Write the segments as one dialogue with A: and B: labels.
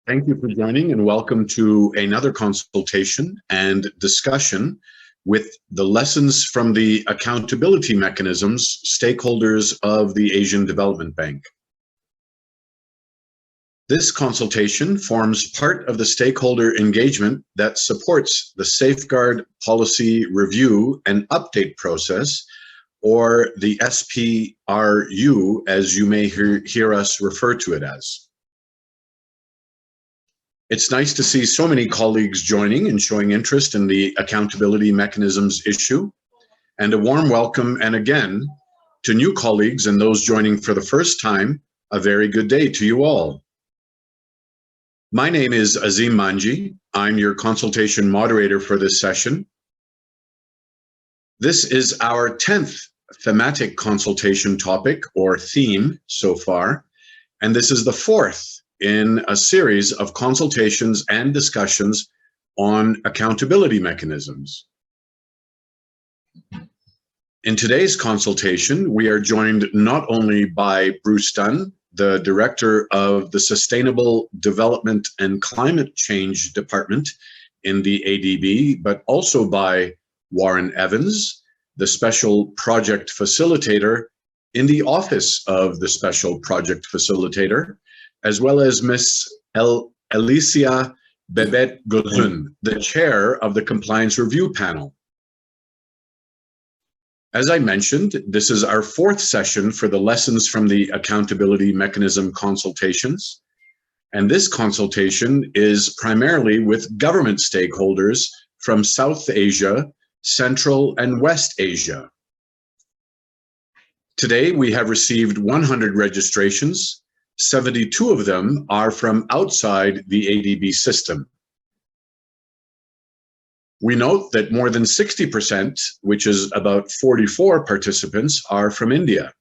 A: Thank you for joining and welcome to another consultation and discussion with the lessons from the accountability mechanisms stakeholders of the Asian Development Bank. This consultation forms part of the stakeholder engagement that supports the Safeguard Policy Review and Update process, or the SPRU, as you may hear us refer to it as. It's nice to see so many colleagues joining and showing interest in the accountability mechanisms issue, and a warm welcome, and again, to new colleagues and those joining for the first time, a very good day to you all. My name is Azim Manji. I'm your consultation moderator for this session. This is our 10th thematic consultation topic or theme so far, and this is the 4th in a series of consultations and discussions on accountability mechanisms. In today's consultation, we are joined not only by Bruce Dunn, the Director of the Sustainable Development and Climate Change Department in the ADB, but also by Warren Evans, the Special Project Facilitator in the Office of the Special Project Facilitator, as well as Ms. Alicia Bebet-Gozun, the Chair of the Compliance Review Panel. As I mentioned, this is our 4th session for the Lessons from the Accountability Mechanism consultations, and this consultation is primarily with government stakeholders from South Asia, Central and West Asia. Today, we have received 100 registrations. 72 of them are from outside the ADB system. We note that more than 60%, which is about 44 participants, are from India.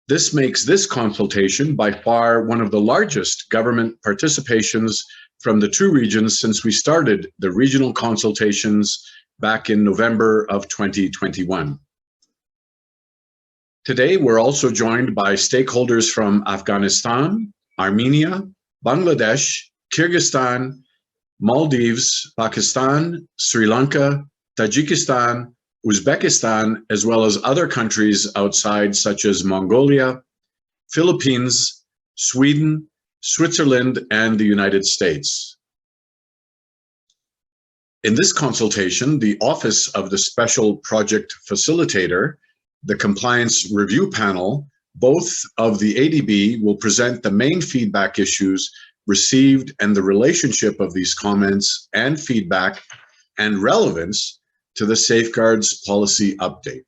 A: This makes this consultation by far one of the largest government participations from the 2 regions since we started the regional consultations back in November of 2021. Today, we're also joined by stakeholders from Afghanistan, Armenia, Bangladesh, Kyrgyzstan, Maldives, Pakistan, Sri Lanka, Tajikistan, Uzbekistan, as well as other countries outside such as Mongolia, Philippines, Sweden, Switzerland, and the United States. In this consultation, the Office of the Special Project Facilitator, the Compliance Review Panel, both of the ADB, will present the main feedback issues received and the relationship of these comments and feedback and relevance to the Safeguards Policy Update.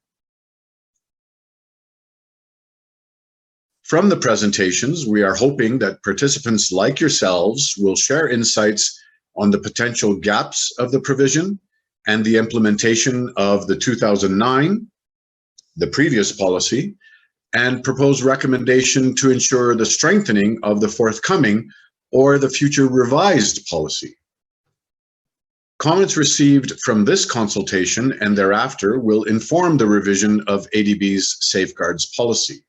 A: From the presentations, we are hoping that participants like yourselves will share insights on the potential gaps of the provision and the implementation of the 2009, the previous policy, and propose recommendation to ensure the strengthening of the forthcoming or the future revised policy. Comments received from this consultation and thereafter will inform the revision of ADB's safeguards policy.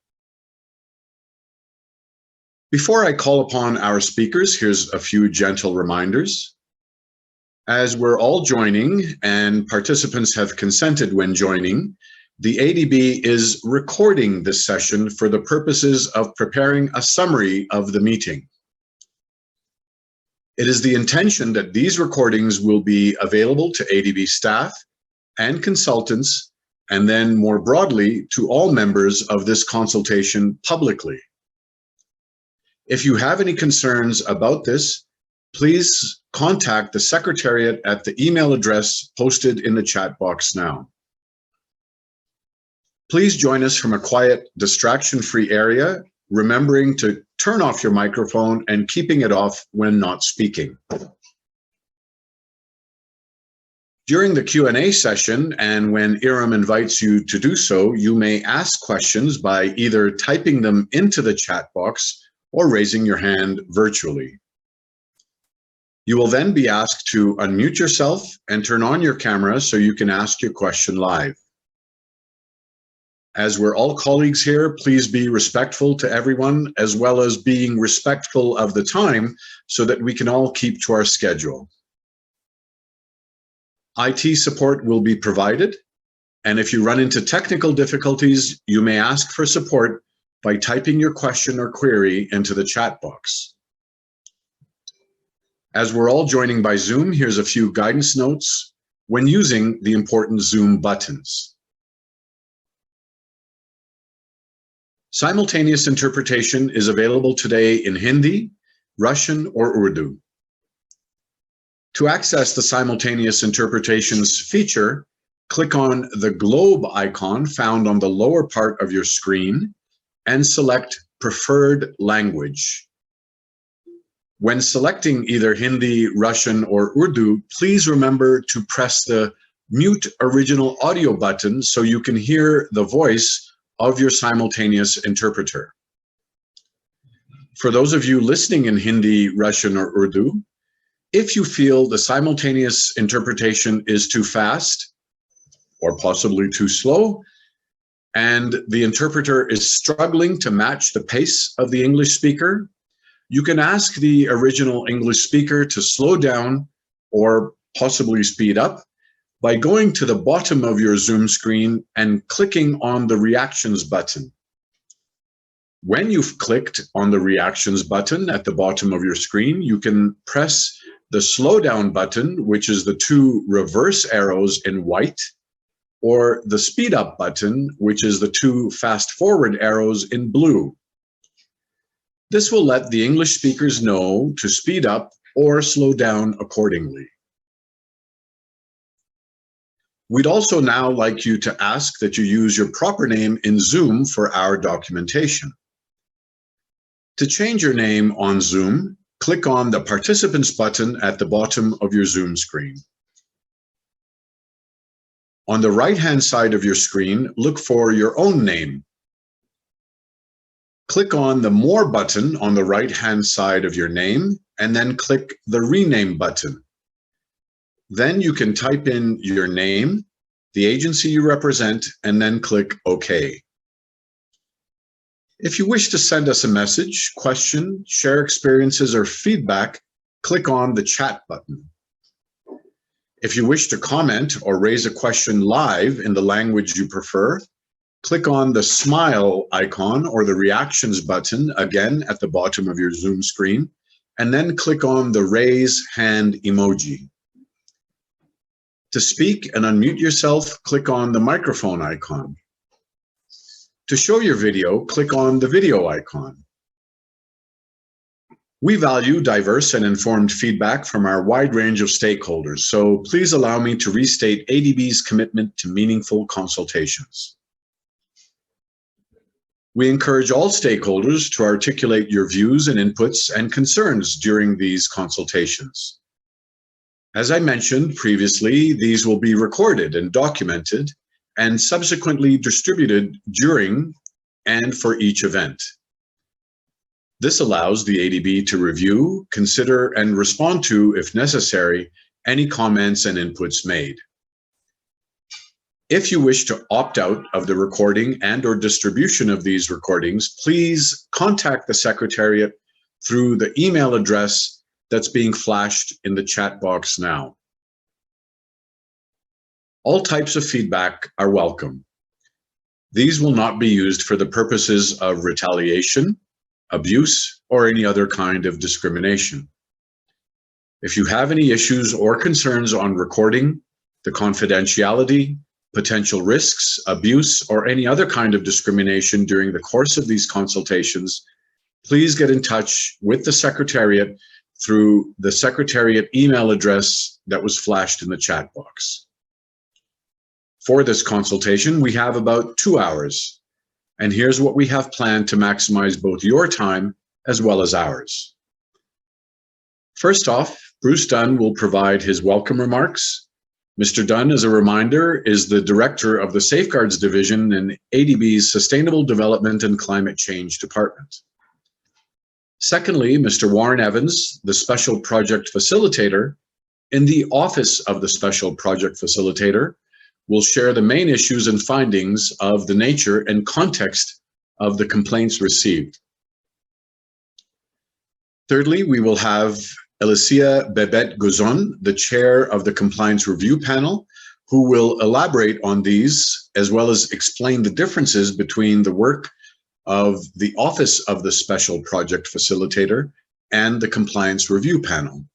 A: Before I call upon our speakers, here's a few gentle reminders. As we're all joining and participants have consented when joining, the ADB is recording this session for the purposes of preparing a summary of the meeting. It is the intention that these recordings will be available to ADB staff and consultants, and then more broadly to all members of this consultation publicly. If you have any concerns about this, please contact the Secretariat at the email address posted in the chat box now. Please join us from a quiet, distraction-free area, remembering to turn off your microphone and keeping it off when not speaking. During the Q&A session, and when Iram invites you to do so, you may ask questions by either typing them into the chat box or raising your hand virtually. You will then be asked to unmute yourself and turn on your camera so you can ask your question live. As we're all colleagues here, please be respectful to everyone, as well as being respectful of the time so that we can all keep to our schedule. IT support will be provided, and if you run into technical difficulties, you may ask for support by typing your question or query into the chat box. As we're all joining by Zoom, here's a few guidance notes when using the important Zoom buttons. Simultaneous interpretation is available today in Hindi, Russian, or Urdu. To access the simultaneous interpretations feature, click on the globe icon found on the lower part of your screen and select Preferred Language. When selecting either Hindi, Russian, or Urdu, please remember to press the Mute Original Audio button so you can hear the voice of your simultaneous interpreter. For those of you listening in Hindi, Russian, or Urdu, if you feel the simultaneous interpretation is too fast or possibly too slow, and the interpreter is struggling to match the pace of the English speaker, you can ask the original English speaker to slow down or possibly speed up by going to the bottom of your Zoom screen and clicking on the Reactions button. When you've clicked on the Reactions button at the bottom of your screen, you can press the Slow Down button, which is the two reverse arrows in white, or the Speed Up button, which is the two fast forward arrows in blue. This will let the English speakers know to speed up or slow down accordingly. We'd also now like you to ask that you use your proper name in Zoom for our documentation. To change your name on Zoom, click on the Participants button at the bottom of your Zoom screen. On the right-hand side of your screen, look for your own name. Click on the More button on the right-hand side of your name, and then click the Rename button. Then you can type in your name, the agency you represent, and then click OK. If you wish to send us a message, question, share experiences, or feedback, click on the Chat button. If you wish to comment or raise a question live in the language you prefer, click on the Smile icon or the Reactions button, again at the bottom of your Zoom screen, and then click on the Raise Hand emoji. To speak and unmute yourself, click on the microphone icon. To show your video, click on the video icon. We value diverse and informed feedback from our wide range of stakeholders, so please allow me to restate ADB's commitment to meaningful consultations. We encourage all stakeholders to articulate your views and inputs and concerns during these consultations. As I mentioned previously, these will be recorded and documented and subsequently distributed during and for each event. This allows the ADB to review, consider, and respond to, if necessary, any comments and inputs made. If you wish to opt out of the recording and/or distribution of these recordings, please contact the Secretariat through the email address that's being flashed in the chat box now. All types of feedback are welcome. These will not be used for the purposes of retaliation, abuse, or any other kind of discrimination. If you have any issues or concerns on recording, the confidentiality, potential risks, abuse, or any other kind of discrimination during the course of these consultations, please get in touch with the Secretariat through the Secretariat email address that was flashed in the chat box. For this consultation, we have about 2 hours, and here's what we have planned to maximize both your time as well as ours. First off, Bruce Dunn will provide his welcome remarks. Mr. Dunn, as a reminder, is the Director of the Safeguards Division in ADB's Sustainable Development and Climate Change Department. Secondly, Mr. Warren Evans, the Special Project Facilitator in the Office of the Special Project Facilitator, will share the main issues and findings of the nature and context of the complaints received. Thirdly, we will have Alicia Bebet-Gozon, the chair of the Compliance Review Panel, who will elaborate on these as well as explain the differences between the work of the Office of the Special Project Facilitator and the Compliance Review Panel.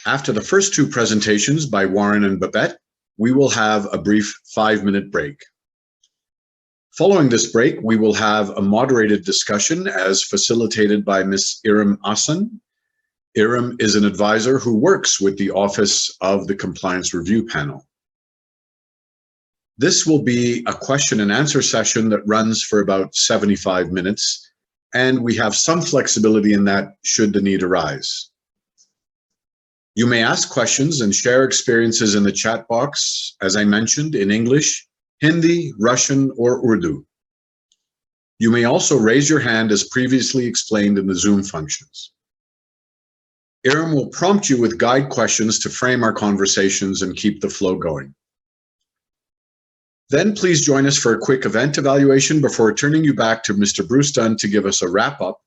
A: After the first two presentations by Warren and Babette, we will have a brief 5-minute break. Following this break, we will have a moderated discussion as facilitated by Ms. Iram Asan. Iram is an advisor who works with the Office of the Compliance Review Panel. This will be a question and answer session that runs for about 75 minutes, and we have some flexibility in that should the need arise. You may ask questions and share experiences in the chat box, as I mentioned, in English, Hindi, Russian, or Urdu. You may also raise your hand as previously explained in the Zoom functions. Iram will prompt you with guide questions to frame our conversations and keep the flow going. Then please join us for a quick event evaluation before turning you back to Mr. Bruce Dunn to give us a wrap-up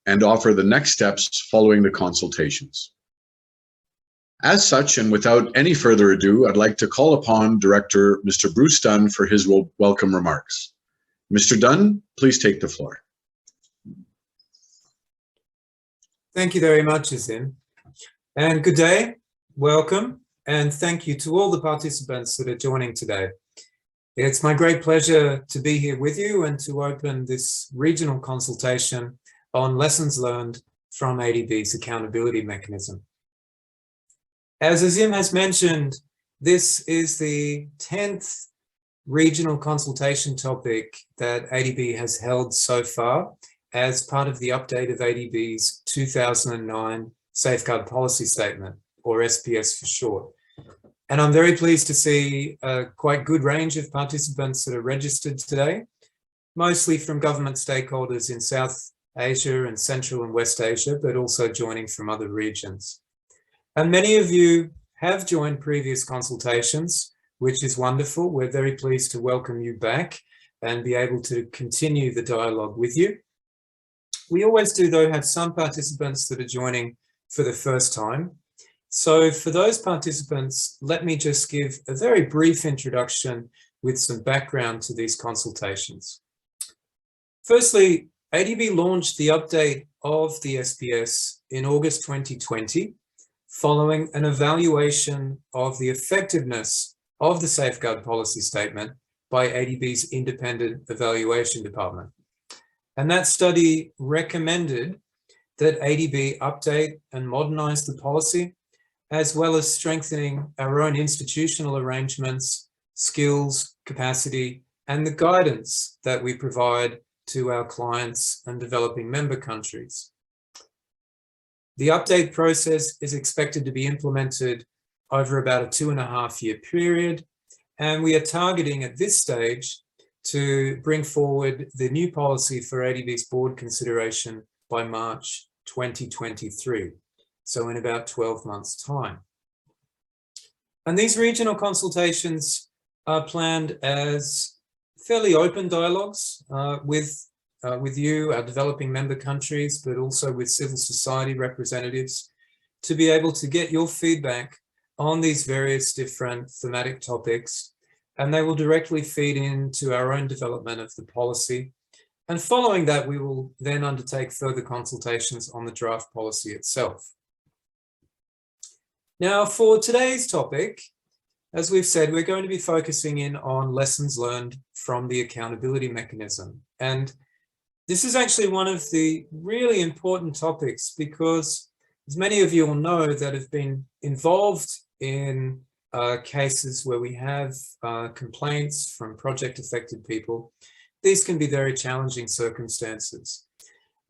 A: and offer the next steps following the consultations. As such, and without any further ado, I'd like to call upon Director Mr. Bruce Dunn for his welcome remarks. Mr. Dunn, please take the floor.
B: Thank you very much, Azim. And good day, welcome, and thank you to all the participants that are joining today. It's my great pleasure to be here with you and to open this regional consultation on lessons learned from ADB's accountability mechanism. As Azim has mentioned, this is the 10th regional consultation topic that ADB has held so far as part of the update of ADB's 2009 Safeguard Policy Statement, or SPS for short. And I'm very pleased to see a quite good range of participants that are registered today, mostly from government stakeholders in South Asia and Central and West Asia, but also joining from other regions. And many of you have joined previous consultations, which is wonderful. We're very pleased to welcome you back and be able to continue the dialogue with you. We always do, though, have some participants that are joining for the first time. So for those participants, let me just give a very brief introduction with some background to these consultations. Firstly, ADB launched the update of the SPS in August 2020, following an evaluation of the effectiveness of the Safeguard Policy Statement by ADB's Independent Evaluation Department. And that study recommended that ADB update and modernize the policy, as well as strengthening our own institutional arrangements, skills, capacity, and the guidance that we provide to our clients and developing member countries. The update process is expected to be implemented over about a 2.5-year period, and we are targeting at this stage to bring forward the new policy for ADB's board consideration by March 2023, so in about 12 months' time. And these regional consultations are planned as fairly open dialogues with you, our developing member countries, but also with civil society representatives, to be able to get your feedback on these various different thematic topics, and they will directly feed into our own development of the policy. And following that, we will then undertake further consultations on the draft policy itself. Now, for today's topic, as we've said, we're going to be focusing in on lessons learned from the accountability mechanism. And this is actually one of the really important topics because, as many of you will know that have been involved in cases where we have complaints from project-affected people, these can be very challenging circumstances.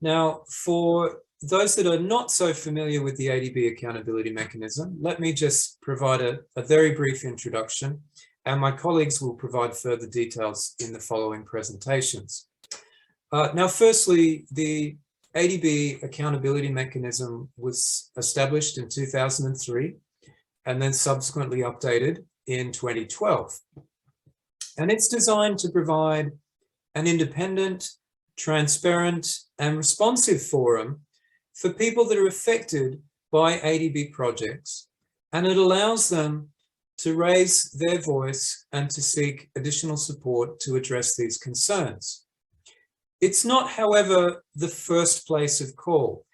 B: Now, for those that are not so familiar with the ADB accountability mechanism, let me just provide a very brief introduction, and my colleagues will provide further details in the following presentations. Now, firstly, the ADB accountability mechanism was established in 2003 and then subsequently updated in 2012. And it's designed to provide an independent, transparent, and responsive forum for people that are affected by ADB projects. And it allows them to raise their voice and to seek additional support to address these concerns. It's not, however, the first place of call.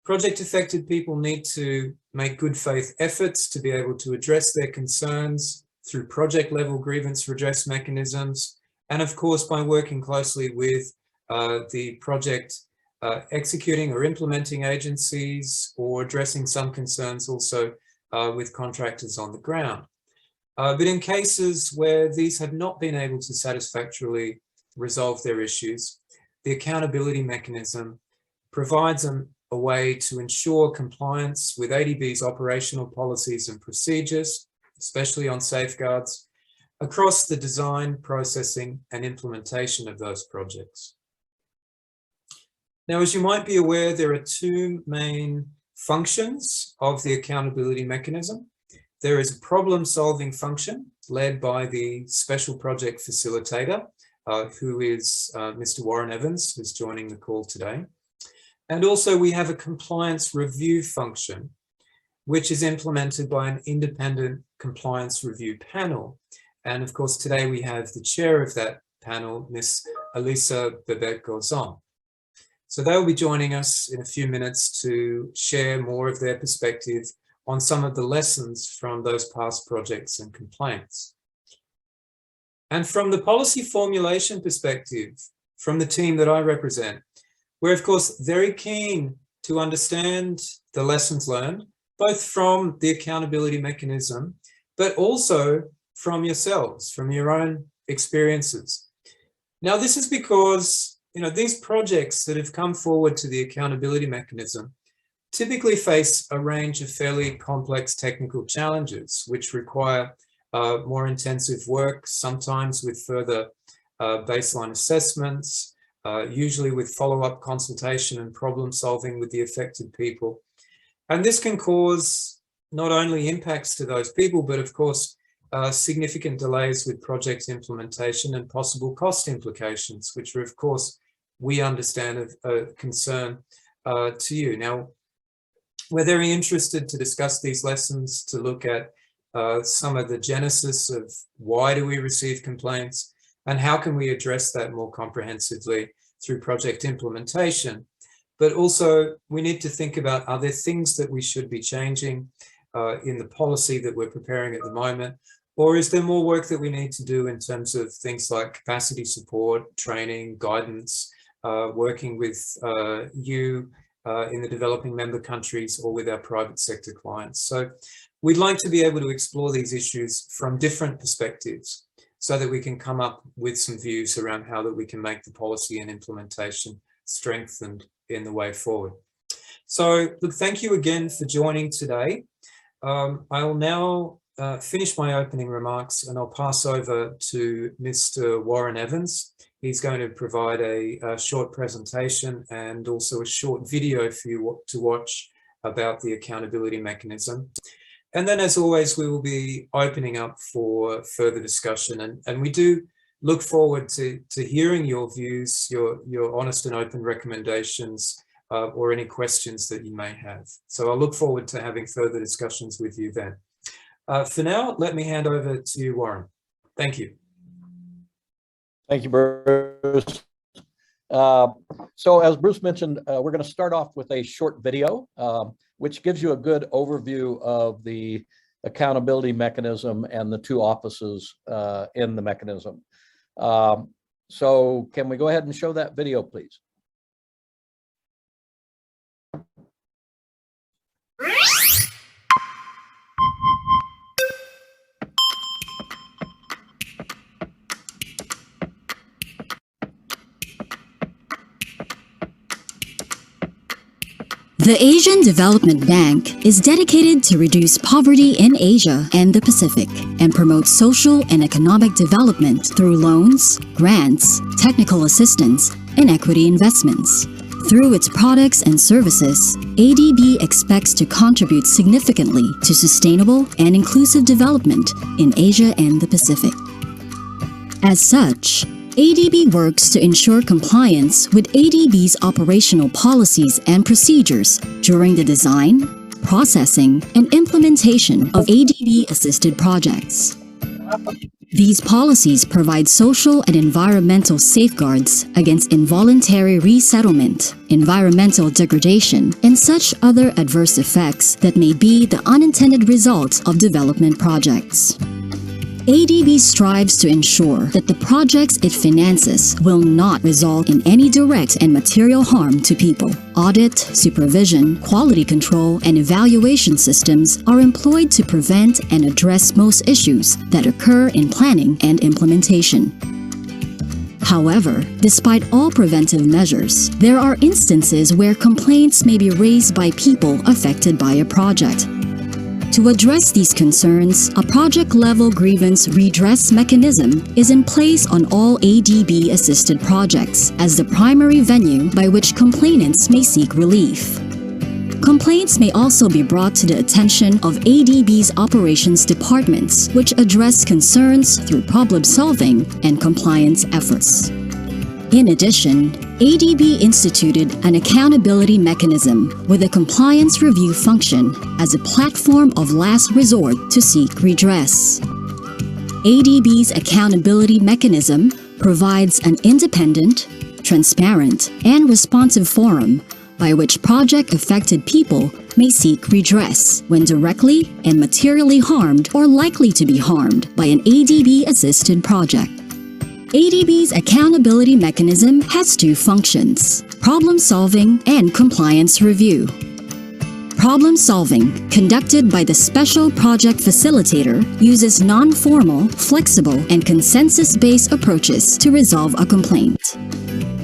B: Project affected people need to make good faith efforts to be able to address their concerns through project level grievance redress mechanisms, and of course by working closely with the project executing or implementing agencies, or addressing some concerns also with contractors on the ground. But in cases where these have not been able to satisfactorily resolve their issues, the accountability mechanism provides them a way to ensure compliance with ADB's operational policies and procedures, especially on safeguards, across the design, processing, and implementation of those projects. Now, as you might be aware, there are two main functions of the accountability mechanism. There is a problem-solving function led by the special project facilitator, who is Mr. Warren Evans, who's joining the call today. And also we have a compliance review function, which is implemented by an independent compliance review panel. And of course, today we have the chair of that panel, Ms. Elisa Bebet-Gozon. So they'll be joining us in a few minutes to share more of their perspective on some of the lessons from those past projects and complaints. And from the policy formulation perspective, from the team that I represent, we're of course very keen to understand the lessons learned, both from the accountability mechanism, but also from yourselves, from your own experiences. Now, this is because, these projects that have come forward to the accountability mechanism typically face a range of fairly complex technical challenges, which require more intensive work, sometimes with further baseline assessments, usually with follow-up consultation and problem solving with the affected people. And this can cause not only impacts to those people, but of course, significant delays with project implementation and possible cost implications, which are, of course, we understand of a concern to you. Now, we're very interested to discuss these lessons, to look at some of the genesis of why do we receive complaints and how can we address that more comprehensively through project implementation. But also we need to think about, are there things that we should be changing in the policy that we're preparing at the moment? Or is there more work that we need to do in terms of things like capacity support, training, guidance, working with you in the developing member countries or with our private sector clients? So we'd like to be able to explore these issues from different perspectives so that we can come up with some views around how that we can make the policy and implementation strengthened in the way forward. So look, thank you again for joining today. I'll now finish my opening remarks and I'll pass over to Mr. Warren Evans. He's going to provide a short presentation and also a short video for you to watch about the accountability mechanism. And then, as always, we will be opening up for further discussion. And we do look forward to hearing your views, your honest and open recommendations, or any questions that you may have. So I'll look forward to having further discussions with you then. For now, let me hand over to you, Warren. Thank you.
C: Thank you, Bruce. So as Bruce mentioned, we're going to start off with a short video, which gives you a good overview of the accountability mechanism and the two offices in the mechanism. So can we go ahead and show that video, please?
D: The Asian Development Bank is dedicated to reduce poverty in Asia and the Pacific and promote social and economic development through loans, grants, technical assistance, and equity investments. Through its products and services, ADB expects to contribute significantly to sustainable and inclusive development in Asia and the Pacific. As such, ADB works to ensure compliance with ADB's operational policies and procedures during the design, processing, and implementation of ADB-assisted projects. These policies provide social and environmental safeguards against involuntary resettlement, environmental degradation, and such other adverse effects that may be the unintended results of development projects. ADB strives to ensure that the projects it finances will not result in any direct and material harm to people. Audit, supervision, quality control, and evaluation systems are employed to prevent and address most issues that occur in planning and implementation. However, despite all preventive measures, there are instances where complaints may be raised by people affected by a project. To address these concerns, a project-level grievance redress mechanism is in place on all ADB-assisted projects as the primary venue by which complainants may seek relief. Complaints may also be brought to the attention of ADB's operations departments, which address concerns through problem-solving and compliance efforts. In addition, ADB instituted an accountability mechanism with a compliance review function as a platform of last resort to seek redress. ADB's accountability mechanism provides an independent, transparent, and responsive forum by which project-affected people may seek redress when directly and materially harmed or likely to be harmed by an ADB-assisted project. ADB's accountability mechanism has two functions: problem-solving and compliance review. Problem-solving, conducted by the Special Project Facilitator, uses non-formal, flexible, and consensus-based approaches to resolve a complaint.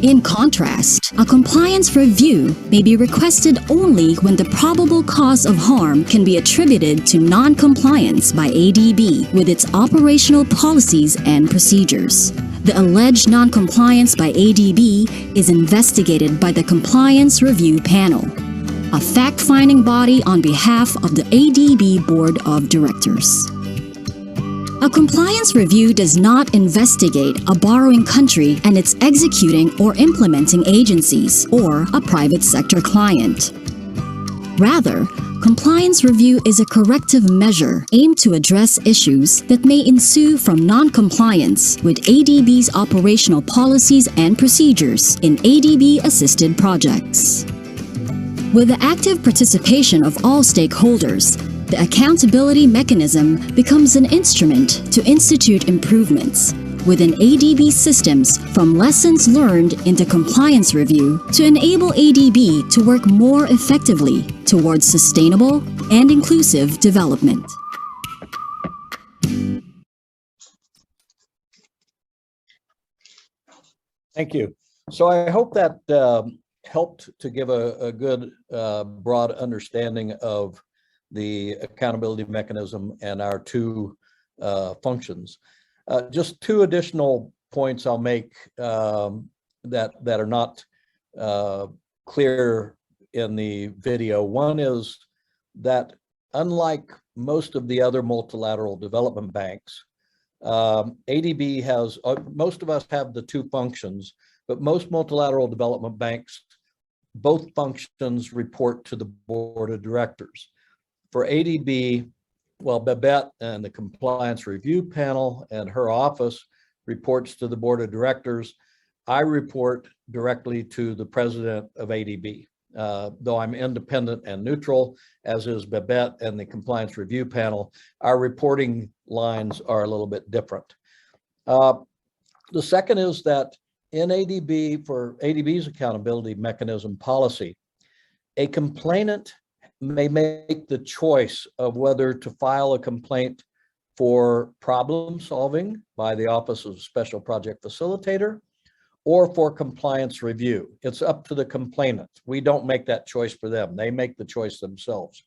D: In contrast, a compliance review may be requested only when the probable cause of harm can be attributed to non-compliance by ADB with its operational policies and procedures. The alleged non-compliance by ADB is investigated by the Compliance Review Panel, a fact-finding body on behalf of the ADB Board of Directors. A compliance review does not investigate a borrowing country and its executing or implementing agencies or a private sector client. Rather, compliance review is a corrective measure aimed to address issues that may ensue from non-compliance with ADB's operational policies and procedures in ADB-assisted projects. With the active participation of all stakeholders, the accountability mechanism becomes an instrument to institute improvements within ADB systems, from lessons learned in the compliance review to enable ADB to work more effectively towards sustainable and inclusive development.
C: Thank you. So I hope that helped to give a good broad understanding of the accountability mechanism and our two functions. Just two additional points I'll make that are not clear in the video. One is that unlike most of the other multilateral development banks, ADB has, most of us have the two functions, but most multilateral development banks, both functions report to the board of directors. For ADB, well, Babette and the Compliance Review Panel and her office reports to the board of directors. I report directly to the president of ADB, though I'm independent and neutral, as is Babette and the Compliance Review Panel. Our reporting lines are a little bit different. The second is that in ADB, for ADB's accountability mechanism policy, a complainant may make the choice of whether to file a complaint for problem solving by the Office of Special Project Facilitator or for compliance review. It's up to the complainant. We don't make that choice for them. They make the choice themselves.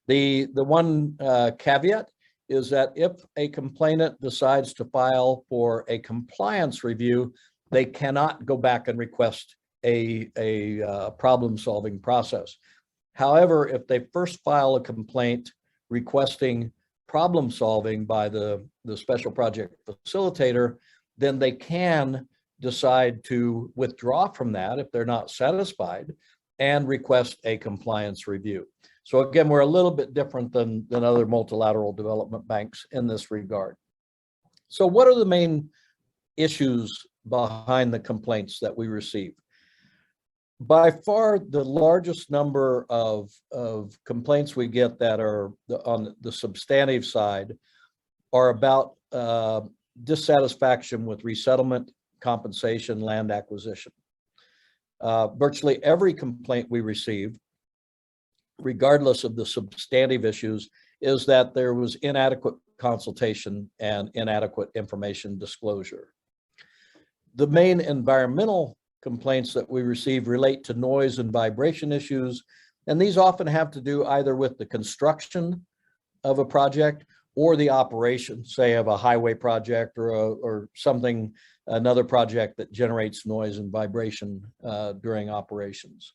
C: The one caveat is that if a complainant decides to file for a compliance review, they cannot go back and request a problem-solving process. However, if they first file a complaint requesting problem solving by the special project facilitator, then they can decide to withdraw from that if they're not satisfied and request a compliance review. So again, we're a little bit different than other multilateral development banks in this regard. So what are the main issues behind the complaints that we receive? By far, the largest number of complaints we get that are on the substantive side are about dissatisfaction with resettlement, compensation, land acquisition. Virtually every complaint we receive, regardless of the substantive issues, is that there was inadequate consultation and inadequate information disclosure. The main environmental complaints that we receive relate to noise and vibration issues, and these often have to do either with the construction of a project or the operation, say of a highway project or something, another project that generates noise and vibration during operations.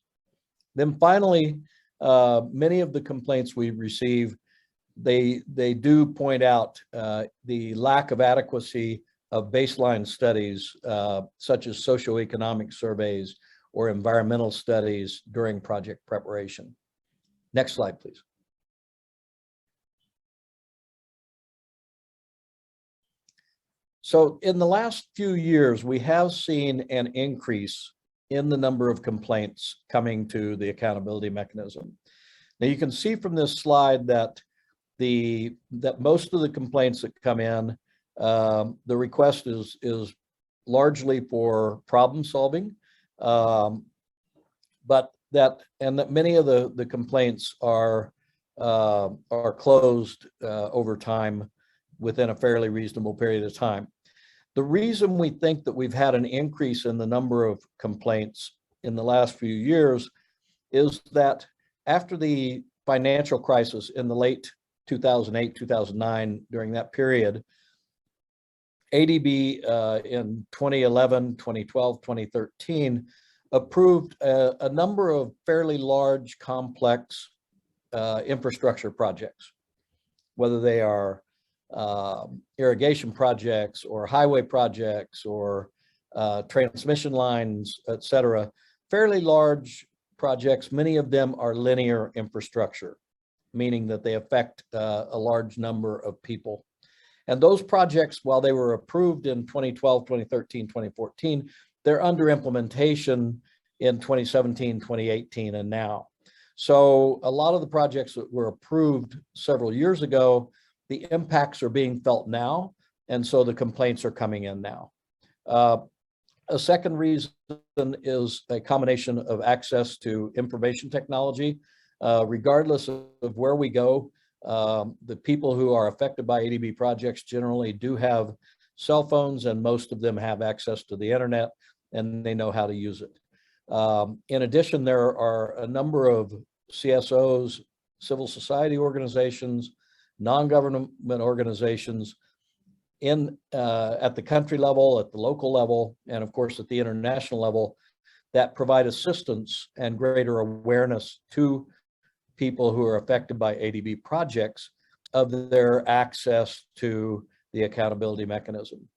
C: Then finally, many of the complaints we receive, they do point out the lack of adequacy of baseline studies, such as socioeconomic surveys or environmental studies during project preparation. Next slide, please. So in the last few years, we have seen an increase in the number of complaints coming to the accountability mechanism. Now you can see from this slide that most of the complaints that come in, the request is largely for problem solving, but that many of the complaints are closed over time within a fairly reasonable period of time. The reason we think that we've had an increase in the number of complaints in the last few years is that after the financial crisis in the late 2008, 2009, during that period, ADB in 2011, 2012, 2013 approved a number of fairly large, complex infrastructure projects, whether they are irrigation projects or highway projects or transmission lines, et cetera. Fairly large projects. Many of them are linear infrastructure, meaning that they affect a large number of people. And those projects, while they were approved in 2012, 2013, 2014, they're under implementation in 2017, 2018, and now. So a lot of the projects that were approved several years ago, the impacts are being felt now, and so the complaints are coming in now. A second reason is a combination of access to information technology. Regardless of where we go, the people who are affected by ADB projects generally do have cell phones, and most of them have access to the internet, and they know how to use it. In addition, there are a number of CSOs, civil society organizations, non-government organizations at the country level, at the local level, and of course at the international level that provide assistance and greater awareness to people who are affected by ADB projects of their access to the accountability mechanism.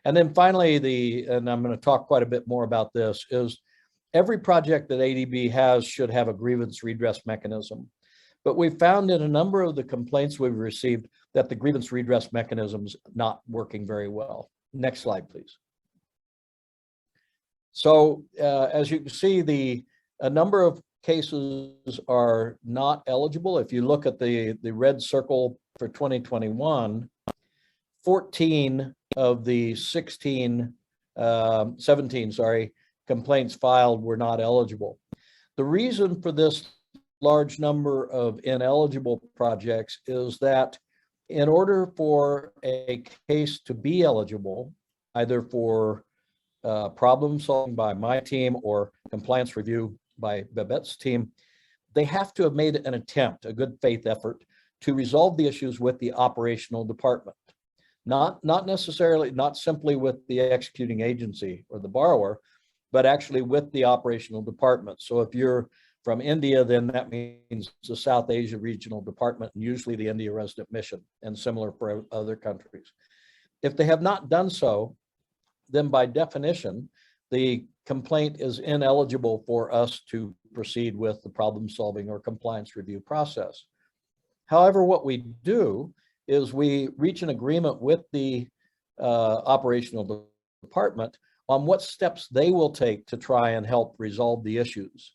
C: And then finally, and I'm going to talk quite a bit more about this, is every project that ADB has should have a grievance redress mechanism. But we found in a number of the complaints we've received that the grievance redress mechanism's not working very well. Next slide, please. So as you can see, a number of cases are not eligible. If you look at the red circle for 2021, 14 of the 17 complaints filed were not eligible. The reason for this large number of ineligible projects is that in order for a case to be eligible, either for problem solving by my team or compliance review by Babette's team, they have to have made an attempt, a good faith effort, to resolve the issues with the operational department. Not necessarily, not simply with the executing agency or the borrower, but actually with the operational department. So if you're from India, then that means the South Asia Regional Department, and usually the India Resident Mission, and similar for other countries. If they have not done so, then by definition, the complaint is ineligible for us to proceed with the problem solving or compliance review process. However, what we do is we reach an agreement with the operational department on what steps they will take to try and help resolve the issues.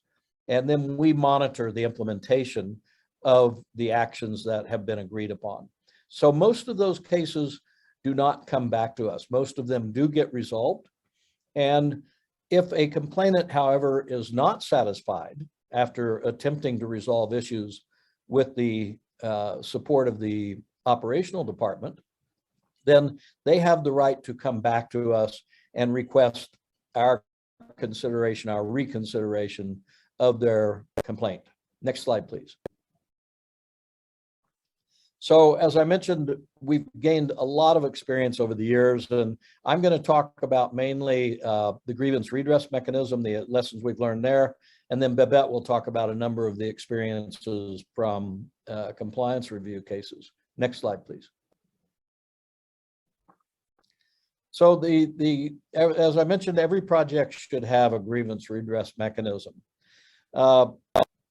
C: And then we monitor the implementation of the actions that have been agreed upon. So most of those cases do not come back to us. Most of them do get resolved. And if a complainant, however, is not satisfied after attempting to resolve issues with the support of the operational department, then they have the right to come back to us and request our consideration, our reconsideration of their complaint. Next slide, please. So as I mentioned, we've gained a lot of experience over the years, and I'm going to talk about mainly the grievance redress mechanism, the lessons we've learned there, and then Babette will talk about a number of the experiences from compliance review cases. Next slide, please. So as I mentioned, every project should have a grievance redress mechanism.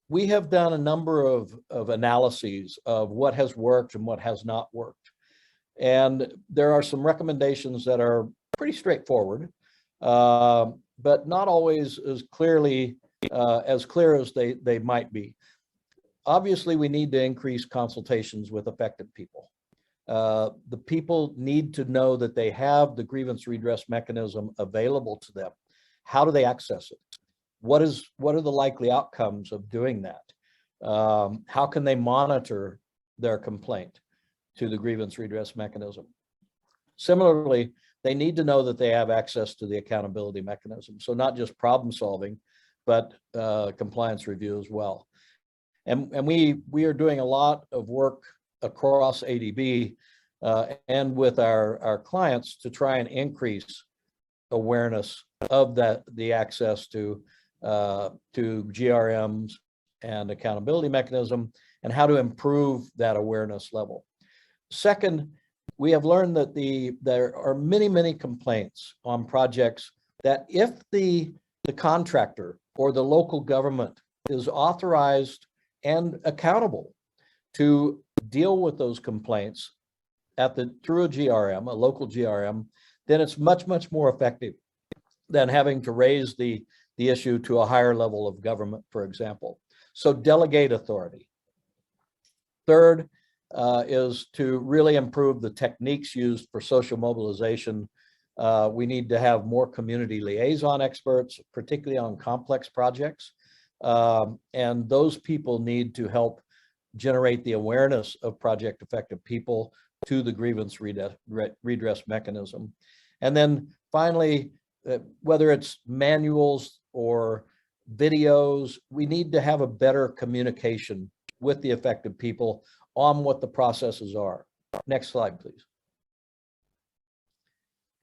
C: We have done a number of analyses of what has worked and what has not worked. And there are some recommendations that are pretty straightforward, but not always as clear as they might be. Obviously, we need to increase consultations with affected people. The people need to know that they have the grievance redress mechanism available to them. How do they access it? What are the likely outcomes of doing that? How can they monitor their complaint to the grievance redress mechanism? Similarly, they need to know that they have access to the accountability mechanism. So not just problem solving, but compliance review as well. And we are doing a lot of work across ADB and with our clients to try and increase awareness of the access to GRMs and accountability mechanism, and how to improve that awareness level. Second, we have learned that there are many complaints on projects that if the contractor or the local government is authorized and accountable to deal with those complaints through a GRM, a local GRM, then it's much more effective than having to raise the issue to a higher level of government, for example. So delegate authority. Third is to really improve the techniques used for social mobilization. We need to have more community liaison experts, particularly on complex projects. And those people need to help generate the awareness of project affected people to the grievance redress mechanism. And then finally, whether it's manuals or videos, we need to have a better communication with the affected people on what the processes are. Next slide, please.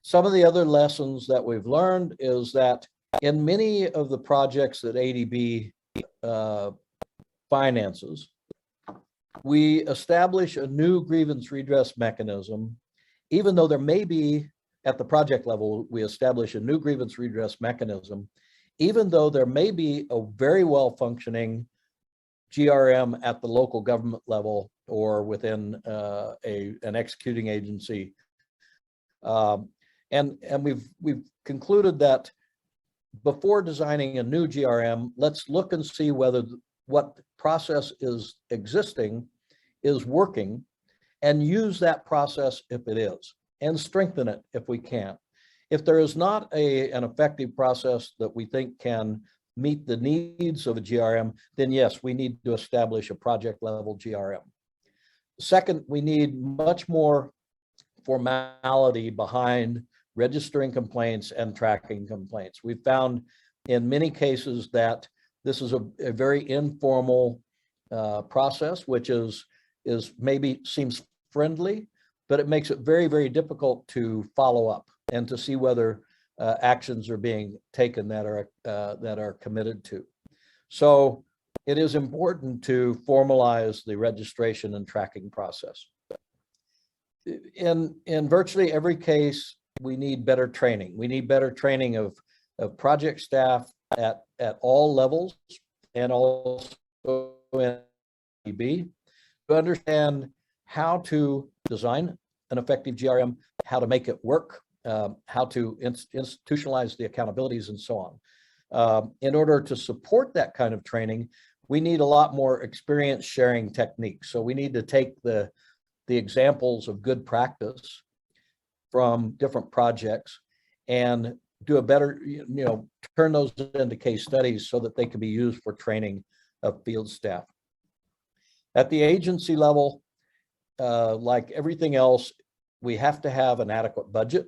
C: Some of the other lessons that we've learned is that in many of the projects that ADB finances, we establish a new grievance redress mechanism, even though there may be, at the project level, we establish a new grievance redress mechanism, even though there may be a very well-functioning GRM at the local government level or within an executing agency. And we've concluded that before designing a new GRM, let's look and see whether what process is existing is working, and use that process if it is, and strengthen it if we can. If there is not an effective process that we think can meet the needs of a GRM, then yes, we need to establish a project level GRM. Second, we need much more formality behind registering complaints and tracking complaints. We've found in many cases that this is a very informal process, which is maybe seems friendly, but it makes it very difficult to follow up and to see whether actions are being taken that are committed to. So it is important to formalize the registration and tracking process. In virtually every case, we need better training. We need better training of project staff at all levels, and also in EB, to understand how to design an effective GRM, how to make it work, how to institutionalize the accountabilities, and so on. In order to support that kind of training, we need a lot more experience sharing techniques. So we need to take the examples of good practice from different projects and do a better, turn those into case studies so that they can be used for training of field staff. At the agency level, like everything else, we have to have an adequate budget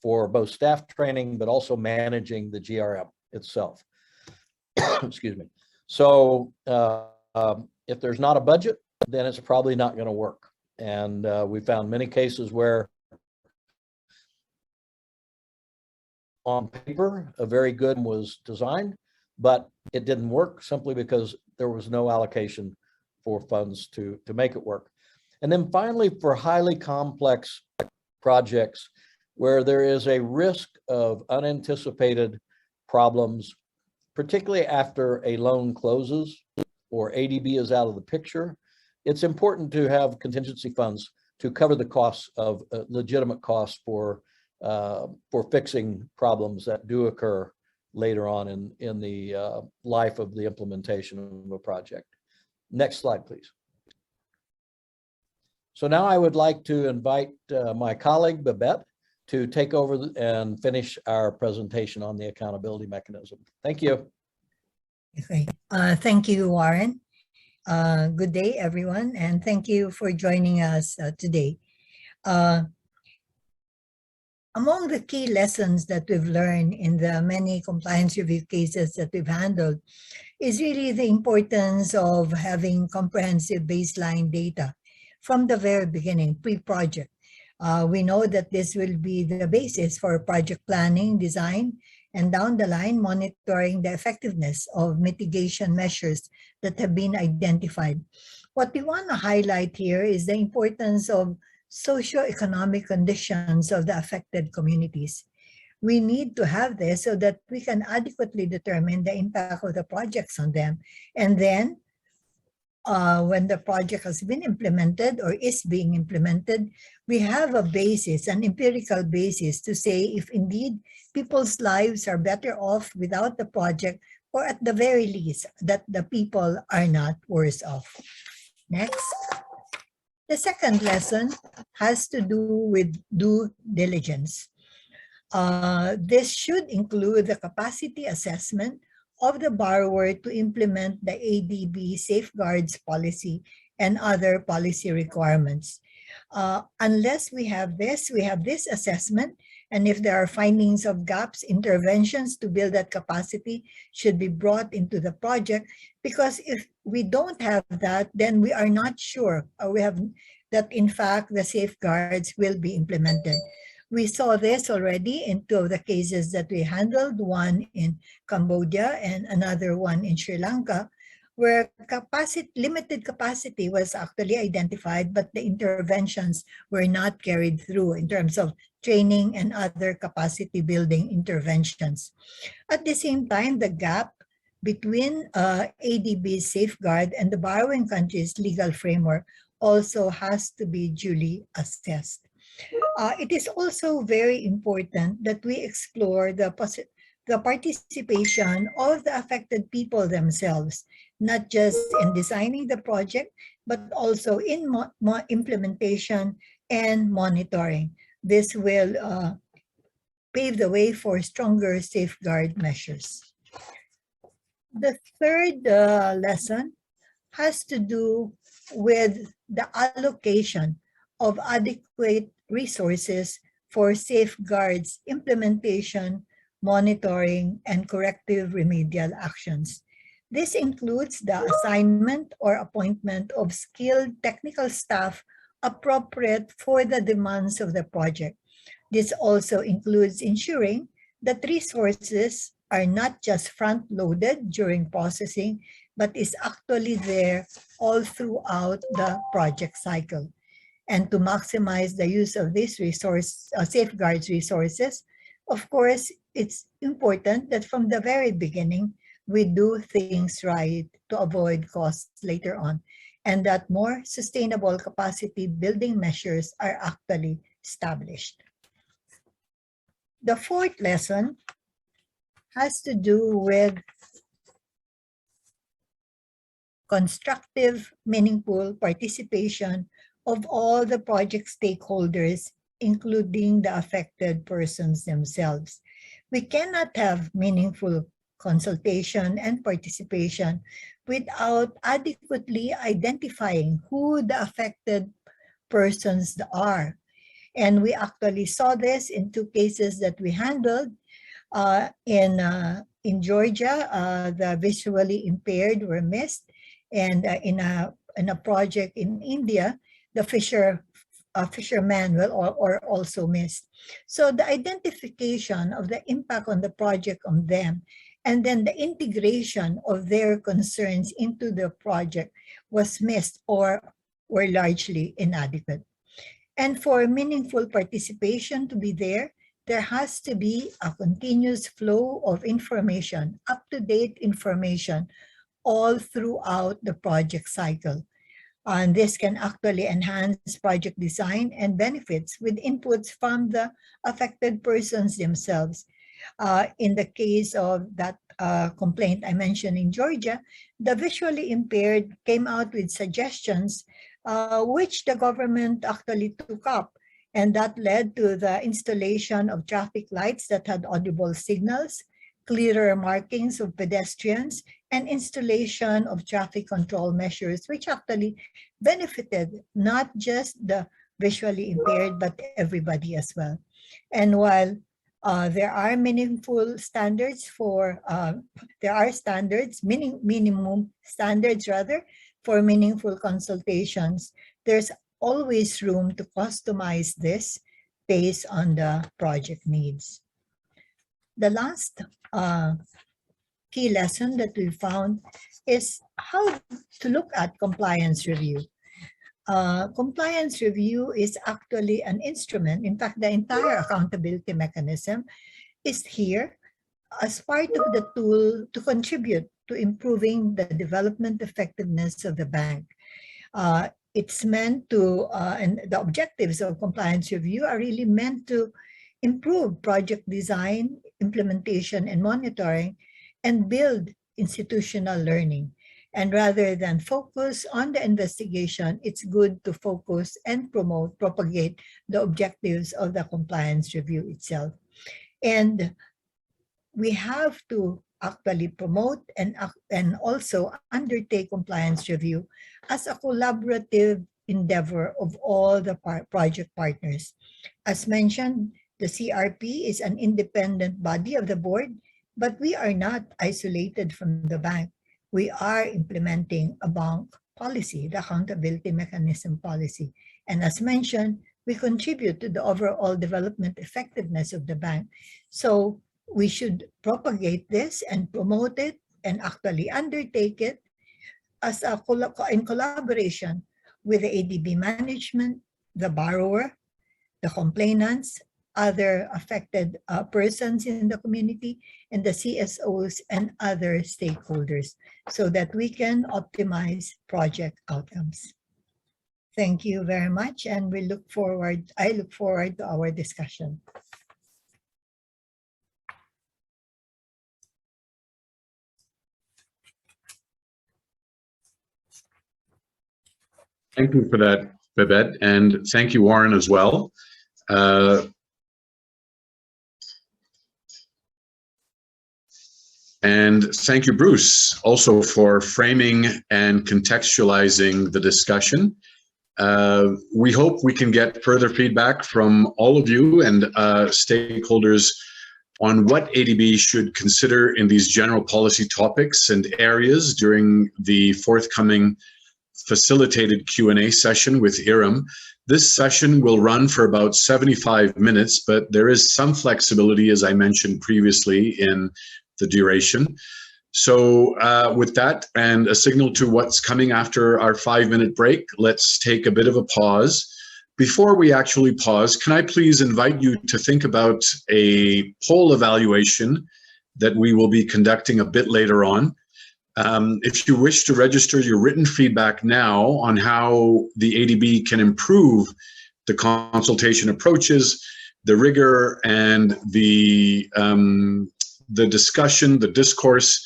C: for both staff training, but also managing the GRM itself. Excuse me. So if there's not a budget, then it's probably not going to work. And we found many cases where on paper, a very good one was designed, but it didn't work simply because there was no allocation for funds to make it work. And then finally, for highly complex projects where there is a risk of unanticipated problems, particularly after a loan closes or ADB is out of the picture, it's important to have contingency funds to cover the costs of legitimate costs for fixing problems that do occur later on in the life of the implementation of a project. Next slide, please. So now I would like to invite my colleague, Babette, to take over and finish our presentation on the accountability mechanism. Thank you.
E: Okay. Thank you, Warren. Good day, everyone, and thank you for joining us today. Among the key lessons that we've learned in the many compliance review cases that we've handled is really the importance of having comprehensive baseline data from the very beginning, pre-project. We know that this will be the basis for project planning, design, and down the line, monitoring the effectiveness of mitigation measures that have been identified. What we want to highlight here is the importance of socioeconomic conditions of the affected communities. We need to have this so that we can adequately determine the impact of the projects on them. And then when the project has been implemented or is being implemented, we have a basis, an empirical basis to say if indeed people's lives are better off without the project, or at the very least, that the people are not worse off. Next. The second lesson has to do with due diligence. This should include the capacity assessment of the borrower to implement the ADB safeguards policy and other policy requirements. Unless we have this assessment, and if there are findings of gaps, interventions to build that capacity should be brought into the project, because if we don't have that, then we are not sure, or we have that in fact the safeguards will be implemented. We saw this already in two of the cases that we handled, one in Cambodia and another one in Sri Lanka, where limited capacity was actually identified, but the interventions were not carried through in terms of training and other capacity building interventions. At the same time, the gap between ADB's safeguard and the borrowing country's legal framework also has to be duly assessed. It is also very important that we explore the participation of the affected people themselves, not just in designing the project, but also in implementation and monitoring. This will pave the way for stronger safeguard measures. The third lesson has to do with the allocation of adequate resources for safeguards implementation, monitoring, and corrective remedial actions. This includes the assignment or appointment of skilled technical staff appropriate for the demands of the project. This also includes ensuring that resources are not just front-loaded during processing, but is actually there all throughout the project cycle. And to maximize the use of these safeguards resources, of course, it's important that from the very beginning, we do things right to avoid costs later on, and that more sustainable capacity building measures are actually established. The fourth lesson has to do with constructive, meaningful participation of all the project stakeholders, including the affected persons themselves. We cannot have meaningful consultation and participation without adequately identifying who the affected persons are. And we actually saw this in two cases that we handled. In Georgia, the visually impaired were missed, and in a project in India, the fishermen were also missed. So the identification of the impact on the project on them, and then the integration of their concerns into the project was missed or were largely inadequate. And for meaningful participation to be there has to be a continuous flow of information, up-to-date information, all throughout the project cycle. And this can actually enhance project design and benefits with inputs from the affected persons themselves. In the case of that complaint I mentioned in Georgia, the visually impaired came out with suggestions which the government actually took up. And that led to the installation of traffic lights that had audible signals, clearer markings of pedestrians, and installation of traffic control measures, which actually benefited not just the visually impaired, but everybody as well. And while there are meaningful standards for, minimum standards rather, for meaningful consultations, there's always room to customize this based on the project needs. The last key lesson that we found is how to look at compliance review. Compliance review is actually an instrument. In fact, the entire accountability mechanism is here as part of the tool to contribute to improving the development effectiveness of the bank. It's meant to, and the objectives of compliance review are really meant to improve project design, implementation, and monitoring, and build institutional learning. And rather than focus on the investigation, it's good to focus and propagate the objectives of the compliance review itself. And we have to actually promote and also undertake compliance review as a collaborative endeavor of all the project partners. As mentioned, the CRP is an independent body of the board, but we are not isolated from the bank. We are implementing a bank policy, the accountability mechanism policy. And as mentioned, we contribute to the overall development effectiveness of the bank. So we should propagate this and promote it and actually undertake it as in collaboration with the ADB management, the borrower, the complainants, other affected persons in the community, and the CSOs and other stakeholders, so that we can optimize project outcomes. Thank you very much, and I look forward to our discussion.
A: Thank you for that, Babette, and thank you, Warren, as well. And thank you, Bruce, also for framing and contextualizing the discussion. We hope we can get further feedback from all of you and stakeholders on what ADB should consider in these general policy topics and areas during the forthcoming facilitated Q&A session with Iram. This session will run for about 75 minutes, but there is some flexibility, as I mentioned previously, in the duration. So with that and a signal to what's coming after our 5-minute break, let's take a bit of a pause. Before we actually pause, can I please invite you to think about a poll evaluation that we will be conducting a bit later on. If you wish to register your written feedback now on how the ADB can improve the consultation approaches, the rigor, and the discussion, the discourse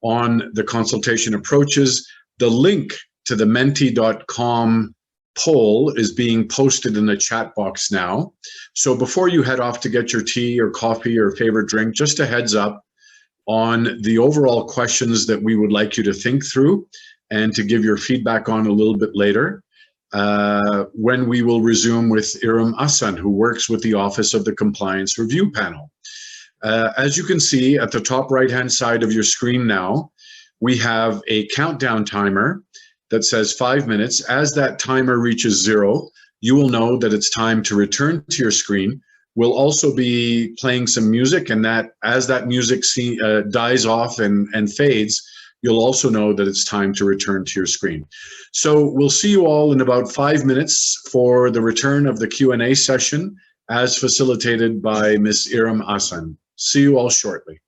A: on the consultation approaches, the link to the menti.com poll is being posted in the chat box now. So before you head off to get your tea or coffee or favorite drink, just a heads up on the overall questions that we would like you to think through and to give your feedback on a little bit later when we will resume with Iram Asan, who works with the Office of the Compliance Review Panel. As you can see at the top right-hand side of your screen now, we have a countdown timer that says 5 minutes. As that timer reaches 0, you will know that it's time to return to your screen. We'll also be playing some music, and that as that music dies off and fades, you'll also know that it's time to return to your screen. So we'll see you all in about 5 minutes for the return of the Q&A session as facilitated by Ms. Iram Asan. See you all shortly.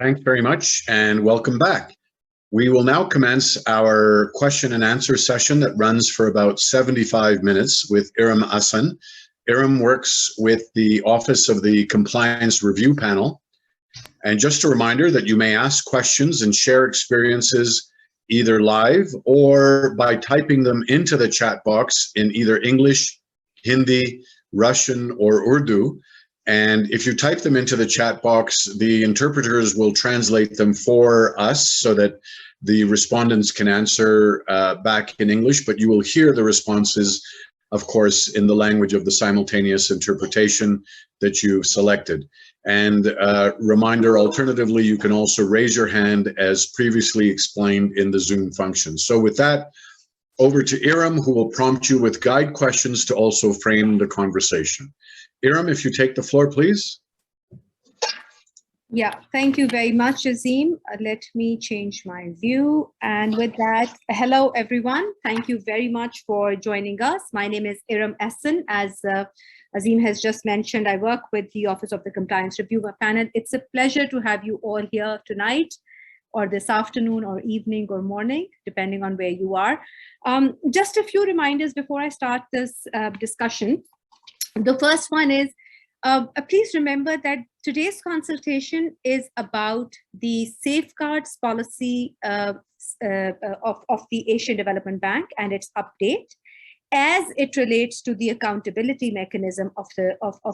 A: Thanks very much and welcome back. We will now commence our question and answer session that runs for about 75 minutes with Iram Hassan. Iram works with the Office of the Compliance Review Panel. And just a reminder that you may ask questions and share experiences either live or by typing them into the chat box in either English, Hindi, Russian, or Urdu. And if you type them into the chat box, the interpreters will translate them for us so that the respondents can answer back in English, but you will hear the responses, of course, in the language of the simultaneous interpretation that you've selected. And reminder, alternatively, you can also raise your hand as previously explained in the Zoom function. So with that, over to Iram, who will prompt you with guide questions to also frame the conversation. Iram, if you take the floor, please.
F: Yeah, thank you very much, Azim. Let me change my view. And with that, hello, everyone. Thank you very much for joining us. My name is Iram Hassan. As Azim has just mentioned, I work with the Office of the Compliance Review Panel. It's a pleasure to have you all here tonight, or this afternoon, or evening, or morning, depending on where you are. Just a few reminders before I start this discussion. The first one is, please remember that today's consultation is about the safeguards policy of the Asian Development Bank and its update as it relates to the accountability mechanism of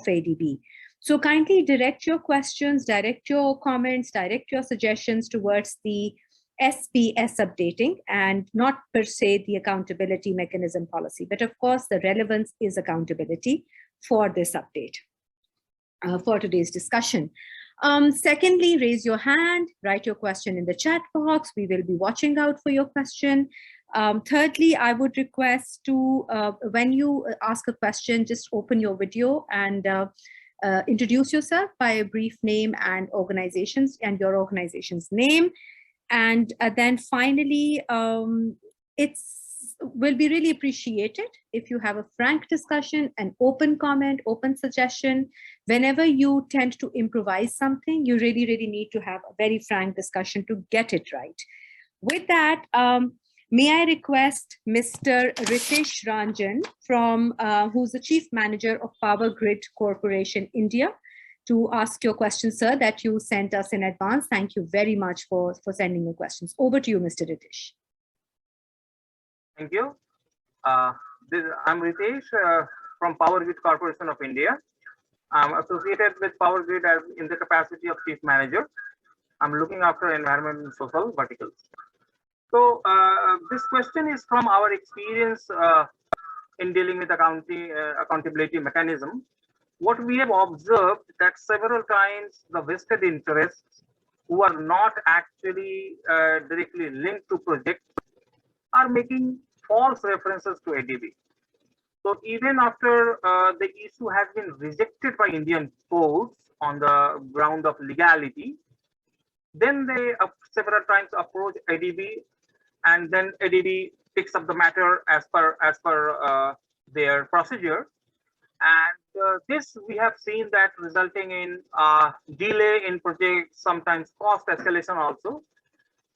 F: ADB. So kindly direct your questions, direct your comments, direct your suggestions towards the SPS updating and not per se the accountability mechanism policy. But of course, the relevance is accountability for this update, for today's discussion. Secondly, raise your hand, write your question in the chat box. We will be watching out for your question. Thirdly, I would request to, when you ask a question, just open your video and introduce yourself by a brief name and organizations and your organization's name. And then finally, will be really appreciated if you have a frank discussion, an open comment, open suggestion. Whenever you tend to improvise something, you really, really need to have a very frank discussion to get it right. With that, may I request Mr. Ritesh Ranjan, from who's the Chief Manager of Power Grid Corporation, India, to ask your question, sir, that you sent us in advance. Thank you very much for sending your questions. Over to you, Mr. Ritesh.
G: Thank you. I'm Ritesh from Power Grid Corporation of India. I'm associated with Power Grid in the capacity of Chief Manager. I'm looking after environment and social verticals. So this question is from our experience in dealing with accountability mechanism. What we have observed that several times the vested interests who are not actually directly linked to projects are making false references to ADB. So even after the issue has been rejected by Indian courts on the ground of legality, then they several times approach ADB, and then ADB picks up the matter as per their procedure. And this we have seen that resulting in delay in projects, sometimes cost escalation also.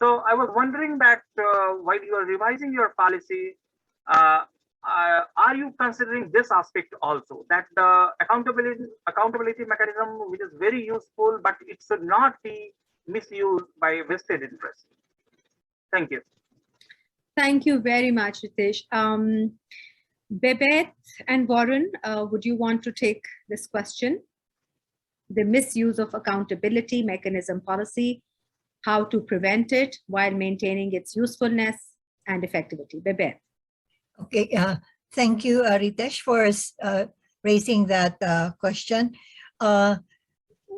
G: So I was wondering that while you are revising your policy, are you considering this aspect also, that the accountability mechanism, which is very useful, but it should not be misused by vested interests? Thank you.
F: Thank you very much, Ritesh. Bebeth and Warren, would you want to take this question? The misuse of accountability mechanism policy, how to prevent it while maintaining its usefulness and effectivity. Bebeth.
E: Okay, thank you, Ritesh, for raising that question.